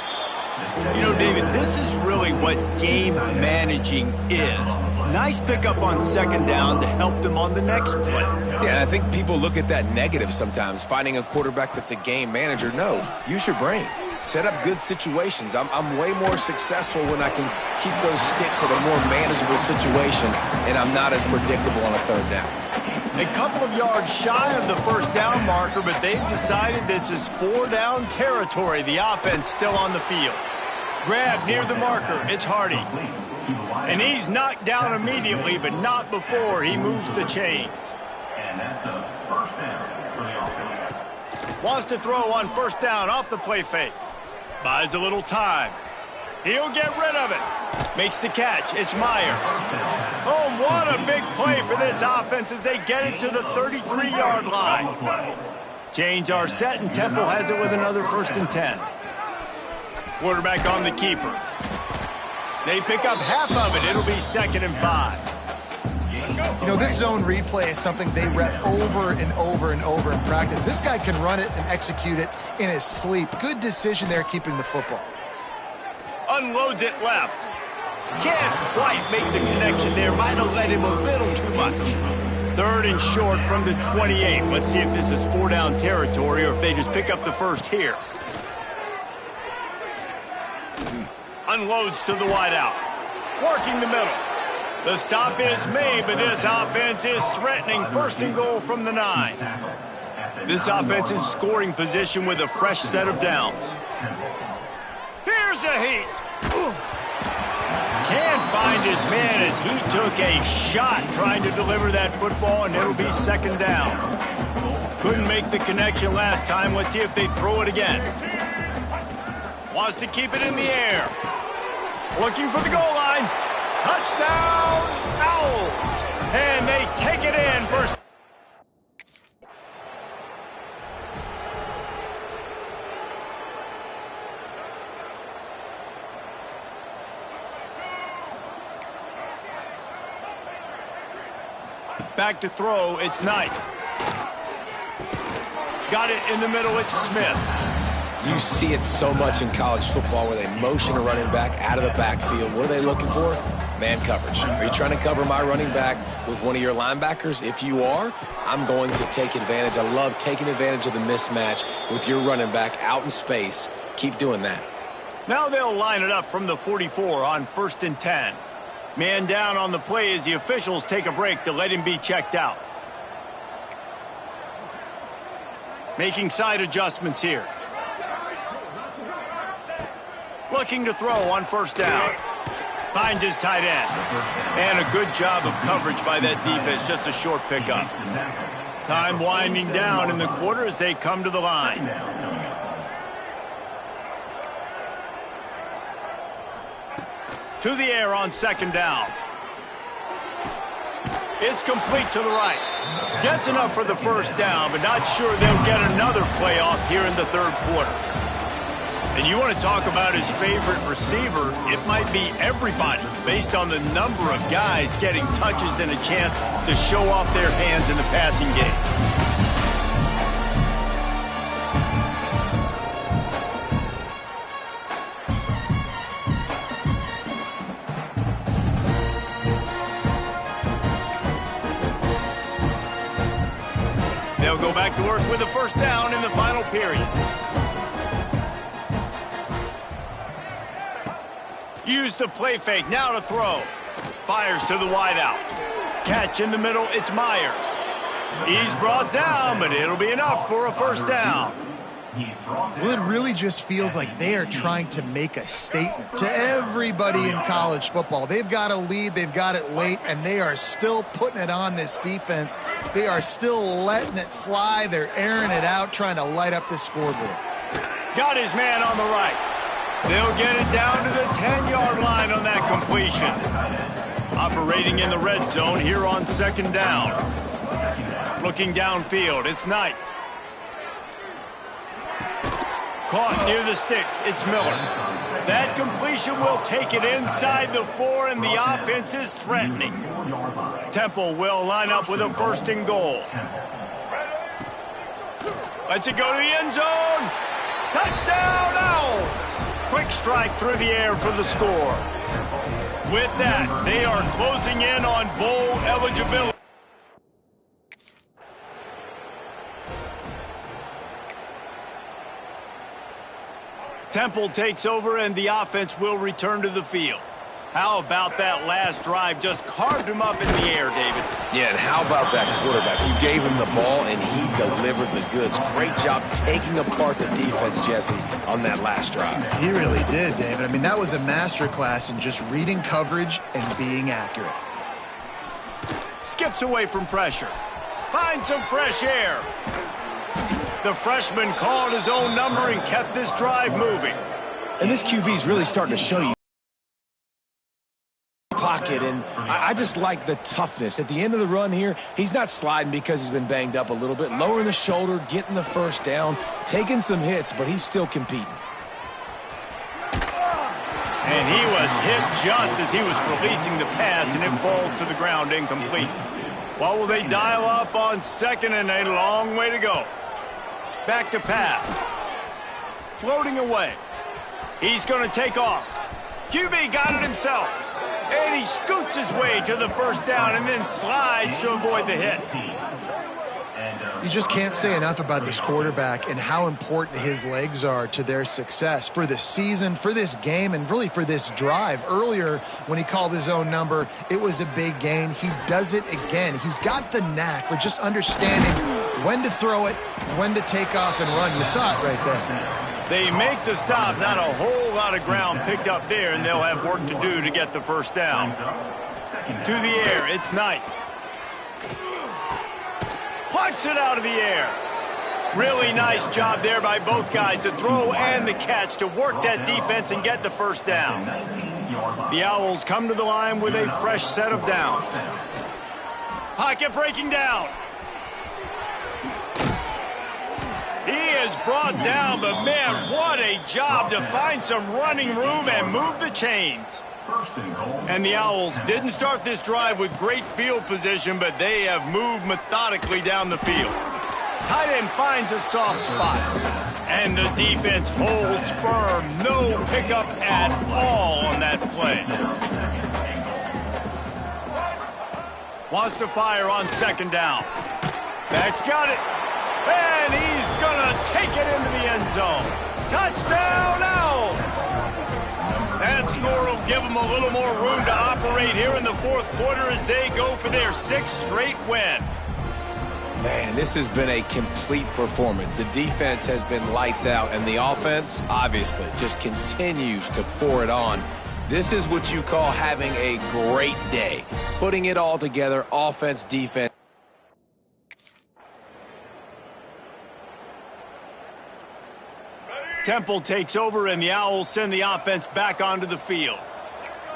You know, David, this is really what game managing is. Nice pickup on second down to help them on the next play. Yeah, I think people look at that negative sometimes, finding a quarterback that's a game manager. No, use your brain. Set up good situations. I'm way more successful when I can keep those sticks at a more manageable situation, and I'm not as predictable on a third down. A couple of yards shy of the first down marker, but they've decided this is 4-down territory. The offense still on the field. Grab near the marker. It's Hardy. And he's knocked down immediately, but not before he moves the chains. And that's a first down for the offense. Wants to throw on first down off the play fake. Buys a little time. He'll get rid of it. Makes the catch. It's Myers. Oh, what a big play for this offense as they get it to the 33-yard line. Chains are set, and Temple has it with another 1st and 10. Quarterback on the keeper. They pick up half of it. It'll be 2nd and 5. You know, this zone replay is something they rep over and over and over in practice. This guy can run it and execute it in his sleep. Good decision there keeping the football. Unloads it left. Can't quite make the connection there. Might have let him a little too much. 3rd and short from the 28. Let's see if this is 4-down territory or if they just pick up the first here. Unloads to the wideout. Working the middle. The stop is made, but this offense is threatening 1st and goal from the 9. This offense in scoring position with a fresh set of downs. Here's a heat. Can't find his man as he took a shot trying to deliver that football, and it'll be 2nd down. Couldn't make the connection last time. Let's see if they throw it again. Wants to keep it in the air. Looking for the goal line. Touchdown, Owls. And they take it in for... Back to throw, it's Knight. Got it in the middle, it's Smith. You see it so much in college football where they motion a running back out of the backfield. What are they looking for? Man coverage. Are you trying to cover my running back with one of your linebackers? If you are, I'm going to take advantage. I love taking advantage of the mismatch with your running back out in space. Keep doing that. Now they'll line it up from the 44 on 1st and 10. Man down on the play as the officials take a break to let him be checked out. Making side adjustments here. Looking to throw on 1st down. Finds his tight end. And a good job of coverage by that defense. Just a short pickup. Time winding down in the quarter as they come to the line. To the air on 2nd down. It's complete to the right. Gets enough for the 1st down, but not sure they'll get another playoff here in the 3rd quarter. And you want to talk about his favorite receiver, it might be everybody based on the number of guys getting touches and a chance to show off their hands in the passing game. They'll go back to work with a 1st down in the final period. Use the play fake, now to throw. Fires to the wideout. Catch in the middle, it's Myers. He's brought down, but it'll be enough for a 1st down. Well, it really just feels like they are trying to make a statement to everybody in college football. They've got a lead, they've got it late, and they are still putting it on this defense. They are still letting it fly. They're airing it out, trying to light up this scoreboard. Got his man on the right. They'll get it down to the 10-yard line on that completion. Operating in the red zone here on 2nd down. Looking downfield, it's Knight. Caught near the sticks, it's Miller. That completion will take it inside the 4, and the offense is threatening. Temple will line up with a 1st and goal. Lets it go to the end zone. Touchdown, Owls! Quick strike. strike through the air for the score. With that, they are closing in on bowl eligibility. Temple takes over and the offense will return to the field. How about that last drive? Just carved him up in the air, David. Yeah, and how about that quarterback? You gave him the ball, and he delivered the goods. Great job taking apart the defense, Jesse, on that last drive. He really did, David. I mean, that was a masterclass in just reading coverage and being accurate. Skips away from pressure. Finds some fresh air. The freshman called his own number and kept this drive moving. And this QB is really starting to show you pocket, and I just like the toughness. At the end of the run here, he's not sliding because he's been banged up a little bit. Lowering the shoulder, getting the first down, taking some hits, but he's still competing. And he was hit just as he was releasing the pass, and it falls to the ground incomplete. Well, will they dial up on second, and a long way to go. Back to pass. Floating away. He's going to take off. QB got it himself. And he scoots his way to the first down and then slides to avoid the hit. You just can't say enough about this quarterback and how important his legs are to their success for the season, for this game, and really for this drive. Earlier, when he called his own number, it was a big gain. He does it again. He's got the knack for just understanding when to throw it, when to take off and run. You saw it right there. They make the stop. Not a whole lot of ground picked up there, and they'll have work to do to get the first down. To the air, it's Knight. Plucks it out of the air. Really nice job there by both guys to throw and the catch to work that defense and get the first down. The Owls come to the line with a fresh set of downs. Pocket breaking down. He is brought down, but man, what a job to find some running room and move the chains. And the Owls didn't start this drive with great field position, but they have moved methodically down the field. Tight end finds a soft spot. And the defense holds firm. No pickup at all on that play. Wants to fire on second down. Back's got it. And he's going to take it into the end zone. Touchdown, Owls! That score will give them a little more room to operate here in the fourth quarter as they go for their sixth straight win. Man, this has been a complete performance. The defense has been lights out, and the offense, obviously, just continues to pour it on. This is what you call having a great day. Putting it all together, offense, defense. Temple takes over, and the Owls send the offense back onto the field.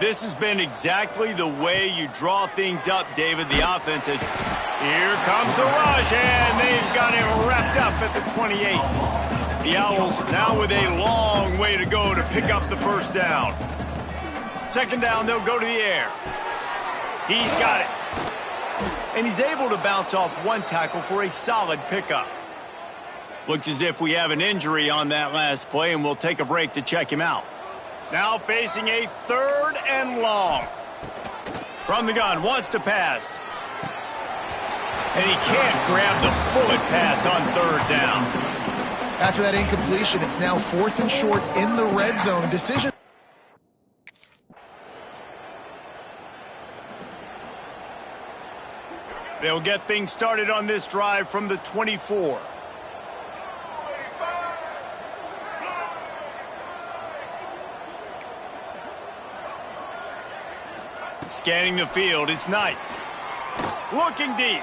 This has been exactly the way you draw things up, David. The offense has... Here comes the rush, and they've got him wrapped up at the 28. The Owls now with a long way to go to pick up the first down. Second down, they'll go to the air. He's got it. And he's able to bounce off one tackle for a solid pickup. Looks as if we have an injury on that last play, and we'll take a break to check him out. Now facing a third and long. From the gun, wants to pass. And he can't grab the bullet pass on third down. After that incompletion, it's now fourth and short in the red zone. Decision. They'll get things started on this drive from the 24. Scanning the field, it's Knight. Looking deep.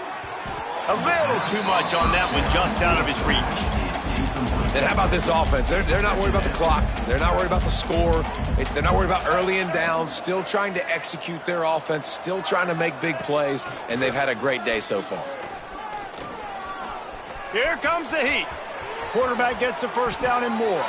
A little too much on that one, just out of his reach. And how about this offense? They're not worried about the clock. They're not worried about the score. They're not worried about early and down. Still trying to execute their offense. Still trying to make big plays. And they've had a great day so far. Here comes the heat. Quarterback gets the first down and more.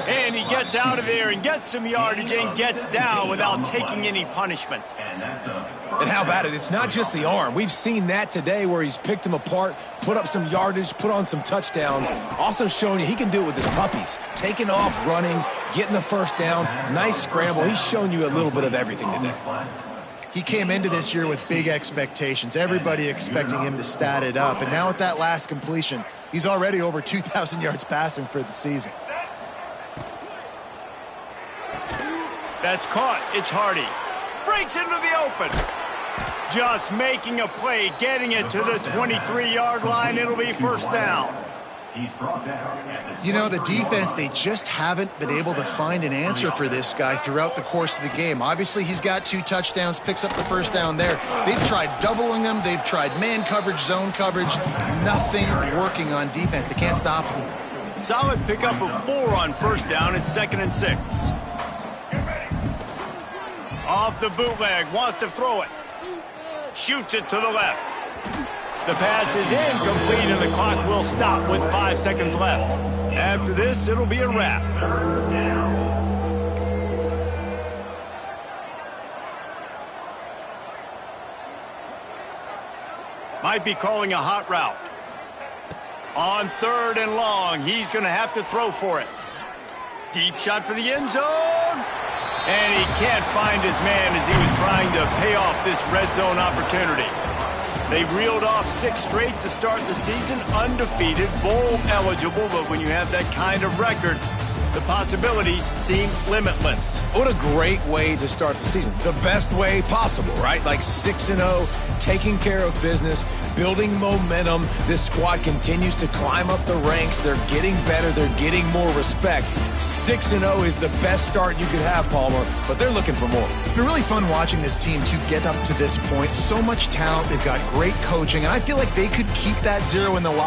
And he gets out of there and gets some yardage and gets down without taking any punishment. And how about it? It's not just the arm. We've seen that today where he's picked them apart, put up some yardage, put on some touchdowns. Also showing you he can do it with his puppies. Taking off, running, getting the first down. Nice scramble. He's shown you a little bit of everything today. He came into this year with big expectations. Everybody expecting him to stat it up. And now with that last completion, he's already over 2,000 yards passing for the season. That's caught. It's Hardy. Breaks into the open. Just making a play, getting it to the 23-yard line. It'll be first down. You know, the defense, they just haven't been able to find an answer for this guy throughout the course of the game. Obviously, he's got 2 touchdowns, picks up the first down there. They've tried doubling him. They've tried man coverage, zone coverage. Nothing working on defense. They can't stop him. Solid pickup of 4 on first down. It's 2nd and 6. Off the bootleg, wants to throw it. Shoots it to the left. The pass is incomplete, and the clock will stop with 5 seconds left. After this, it'll be a wrap. Might be calling a hot route. On 3rd and long, he's going to have to throw for it. Deep shot for the end zone. And he can't find his man as he was trying to pay off this red zone opportunity. They've reeled off 6 straight to start the season, undefeated, bowl eligible, but when you have that kind of record, the possibilities seem limitless. What a great way to start the season. The best way possible, right? Like 6-0, taking care of business, building momentum. This squad continues to climb up the ranks. They're getting better. They're getting more respect. 6-0 is the best start you could have, Palmer, but they're looking for more. It's been really fun watching this team to get up to this point. So much talent. They've got great coaching, and I feel like they could keep that 0 in the locker.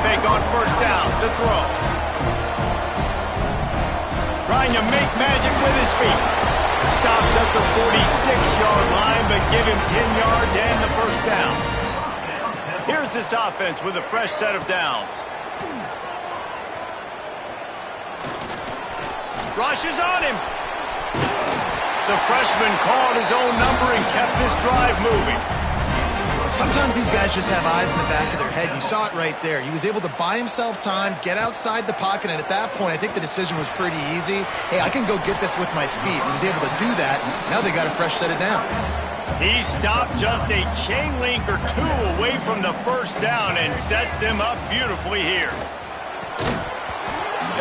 Fake on first down to throw. Trying to make magic with his feet. Stopped at the 46-yard line, but give him 10 yards and the first down. Here's this offense with a fresh set of downs. Rush is on him. The freshman called his own number and kept this drive moving. Sometimes these guys just have eyes in the back of their head. You saw it right there. He was able to buy himself time, get outside the pocket, and at that point, I think the decision was pretty easy. Hey, I can go get this with my feet. He was able to do that. Now they got a fresh set of downs. He stopped just a chain link or two away from the first down and sets them up beautifully here.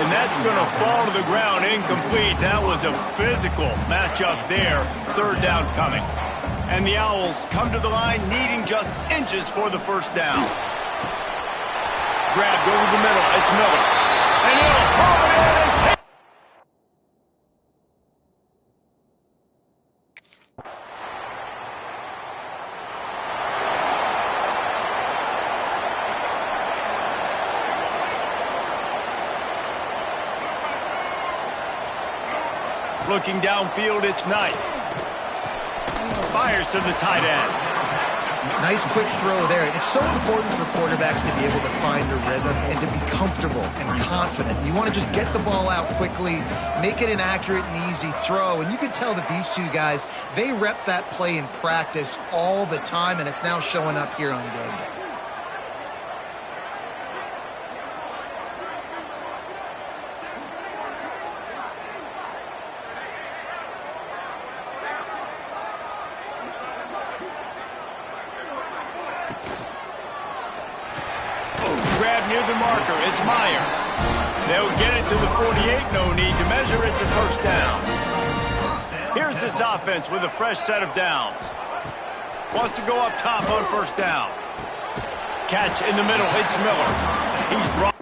And that's going to fall to the ground incomplete. That was a physical matchup there. Third down coming. And the Owls come to the line needing just inches for the first down. Grabbed over the middle. It's Miller. And he'll haul it in and take. Looking downfield, it's Knight. Fires to the tight end. Nice quick throw there. It's so important for quarterbacks to be able to find a rhythm and to be comfortable and confident. You want to just get the ball out quickly, make it an accurate and easy throw. And you can tell that these two guys, they rep that play in practice all the time, and it's now showing up here on game day. Near the marker, it's Myers. They'll get it to the 48, no need to measure it to first down. Here's this offense with a fresh set of downs. Wants to go up top on first down. Catch in the middle, it's Miller. He's brought...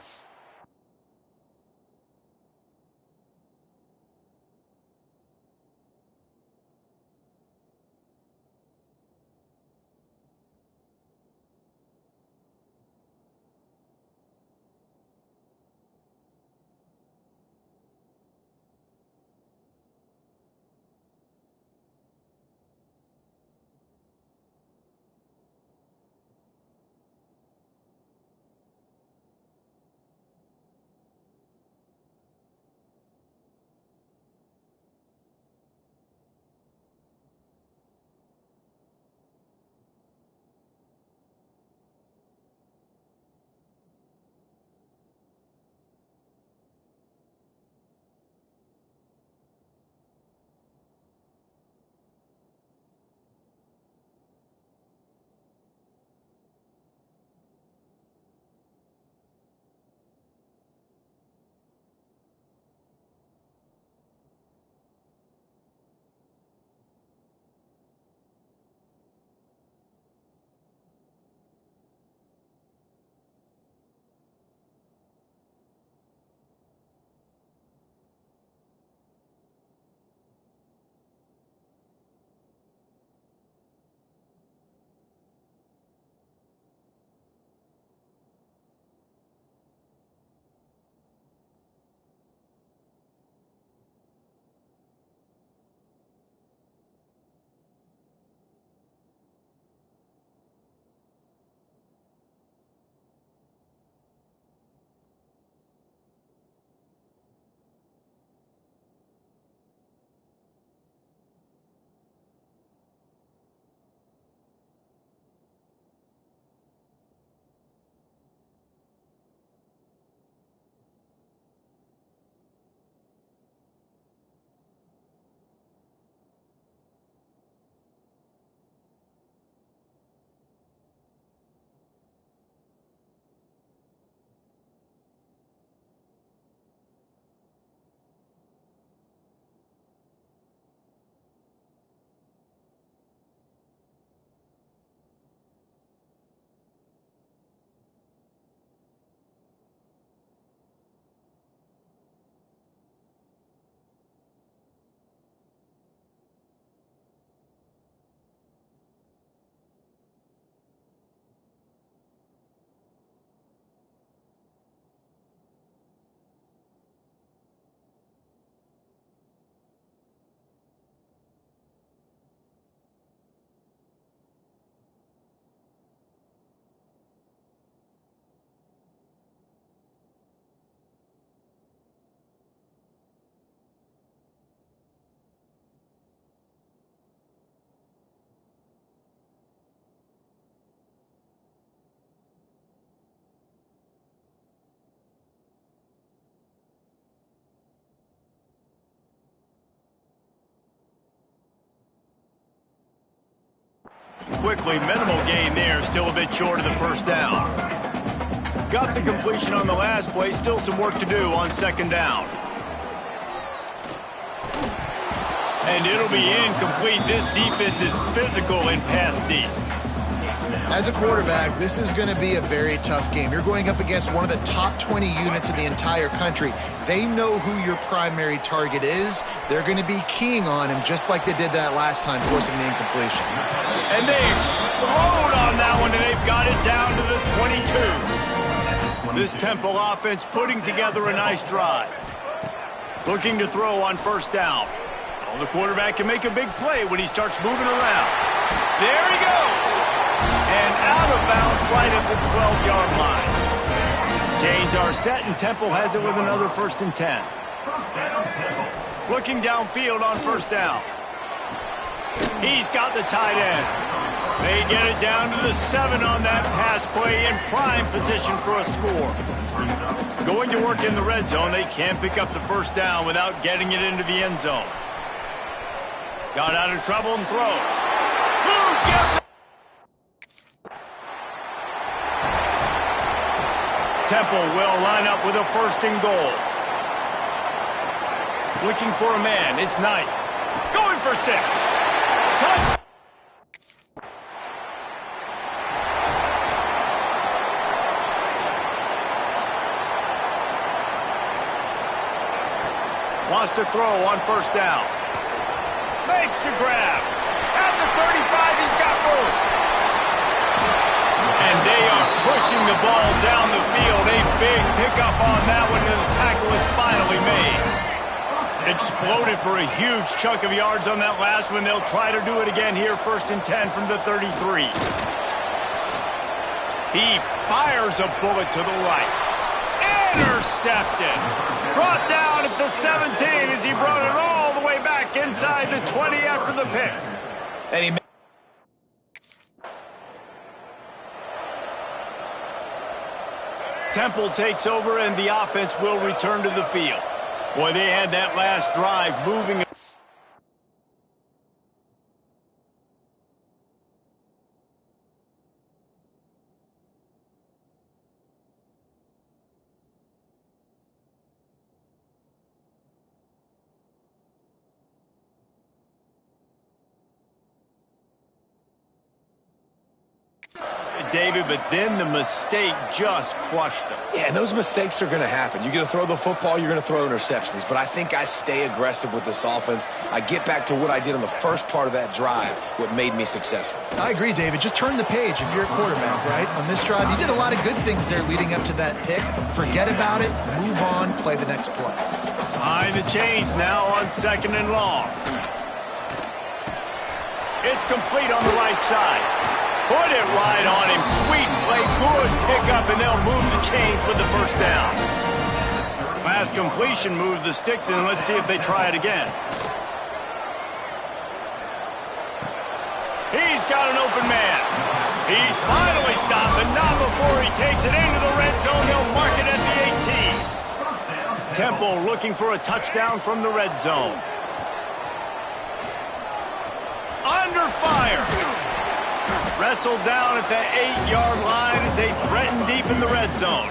quickly. Minimal gain there, still a bit short of the first down. Got the completion on the last play, still some work to do on second down. And it'll be incomplete. This defense is physical and pass deep. As a quarterback, this is going to be a very tough game. You're going up against one of the top 20 units in the entire country. They know who your primary target is. They're going to be keying on him just like they did that last time, forcing the incompletion. And they explode on that one, and they've got it down to the 22. This Temple offense putting together a nice drive. Looking to throw on first down. Well, the quarterback can make a big play when he starts moving around. There he goes. And out of bounds right at the 12-yard line. Chains are set, and Temple has it with another 1st and 10. Looking downfield on first down. He's got the tight end. They get it down to the 7 on that pass play, in prime position for a score. Going to work in the red zone, they can't pick up the first down without getting it into the end zone. Got out of trouble and throws. Who gets it? Temple will line up with a 1st and goal. Looking for a man. It's Knight. Going for 6. Touch. Wants to throw on first down. Makes the grab. At the 35, he's got room. And they are pushing the ball down the field. A big pickup on that one, and the tackle is finally made. Exploded for a huge chunk of yards on that last one. They'll try to do it again here, 1st and 10 from the 33. He fires a bullet to the right. Intercepted. Brought down at the 17 as he brought it all the way back inside the 20 after the pick. And he Temple takes over, and the offense will return to the field. Boy, they had that last drive moving. David, but then the mistake just crushed them. Yeah, and those mistakes are going to happen. You're going to throw the football, you're going to throw interceptions. But I think I stay aggressive with this offense. I get back to what I did on the first part of that drive, what made me successful. I agree, David. Just turn the page if you're a quarterback, right? On this drive, you did a lot of good things there leading up to that pick. Forget about it, move on, play the next play. Behind the chains now on 2nd and long. It's complete on the right side. Put it right on him. Sweet play. Good pickup, and they'll move the chains with the first down. Last completion moved the sticks, and let's see if they try it again. He's got an open man. He's finally stopped, but not before he takes it into the red zone. They'll mark it at the 18. Temple looking for a touchdown from the red zone. Under fire. Wrestled down at the 8-yard line as they threaten deep in the red zone.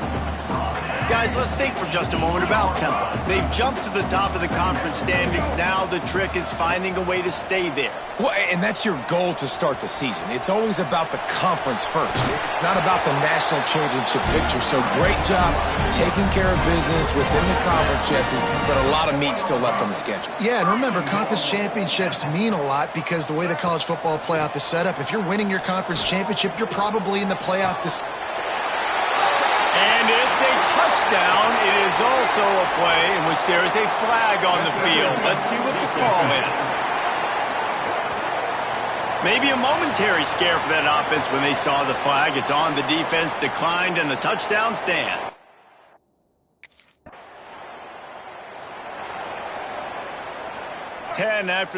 Guys, let's think for just a moment about Temple. They've jumped to the top of the conference standings. Now the trick is finding a way to stay there. Well, and that's your goal to start the season. It's always about the conference first. It's not about the national championship picture. So great job taking care of business within the conference, Jesse, but a lot of meat still left on the schedule. Yeah, and remember, conference championships mean a lot because the way the college football playoff is set up, if you're winning your conference championship, you're probably in the playoff And it's a touchdown. It is also a play in which there is a flag on the field. Let's see what the call is. Maybe a momentary scare for that offense when they saw the flag. It's on the defense, declined, and the touchdown stand. Ten after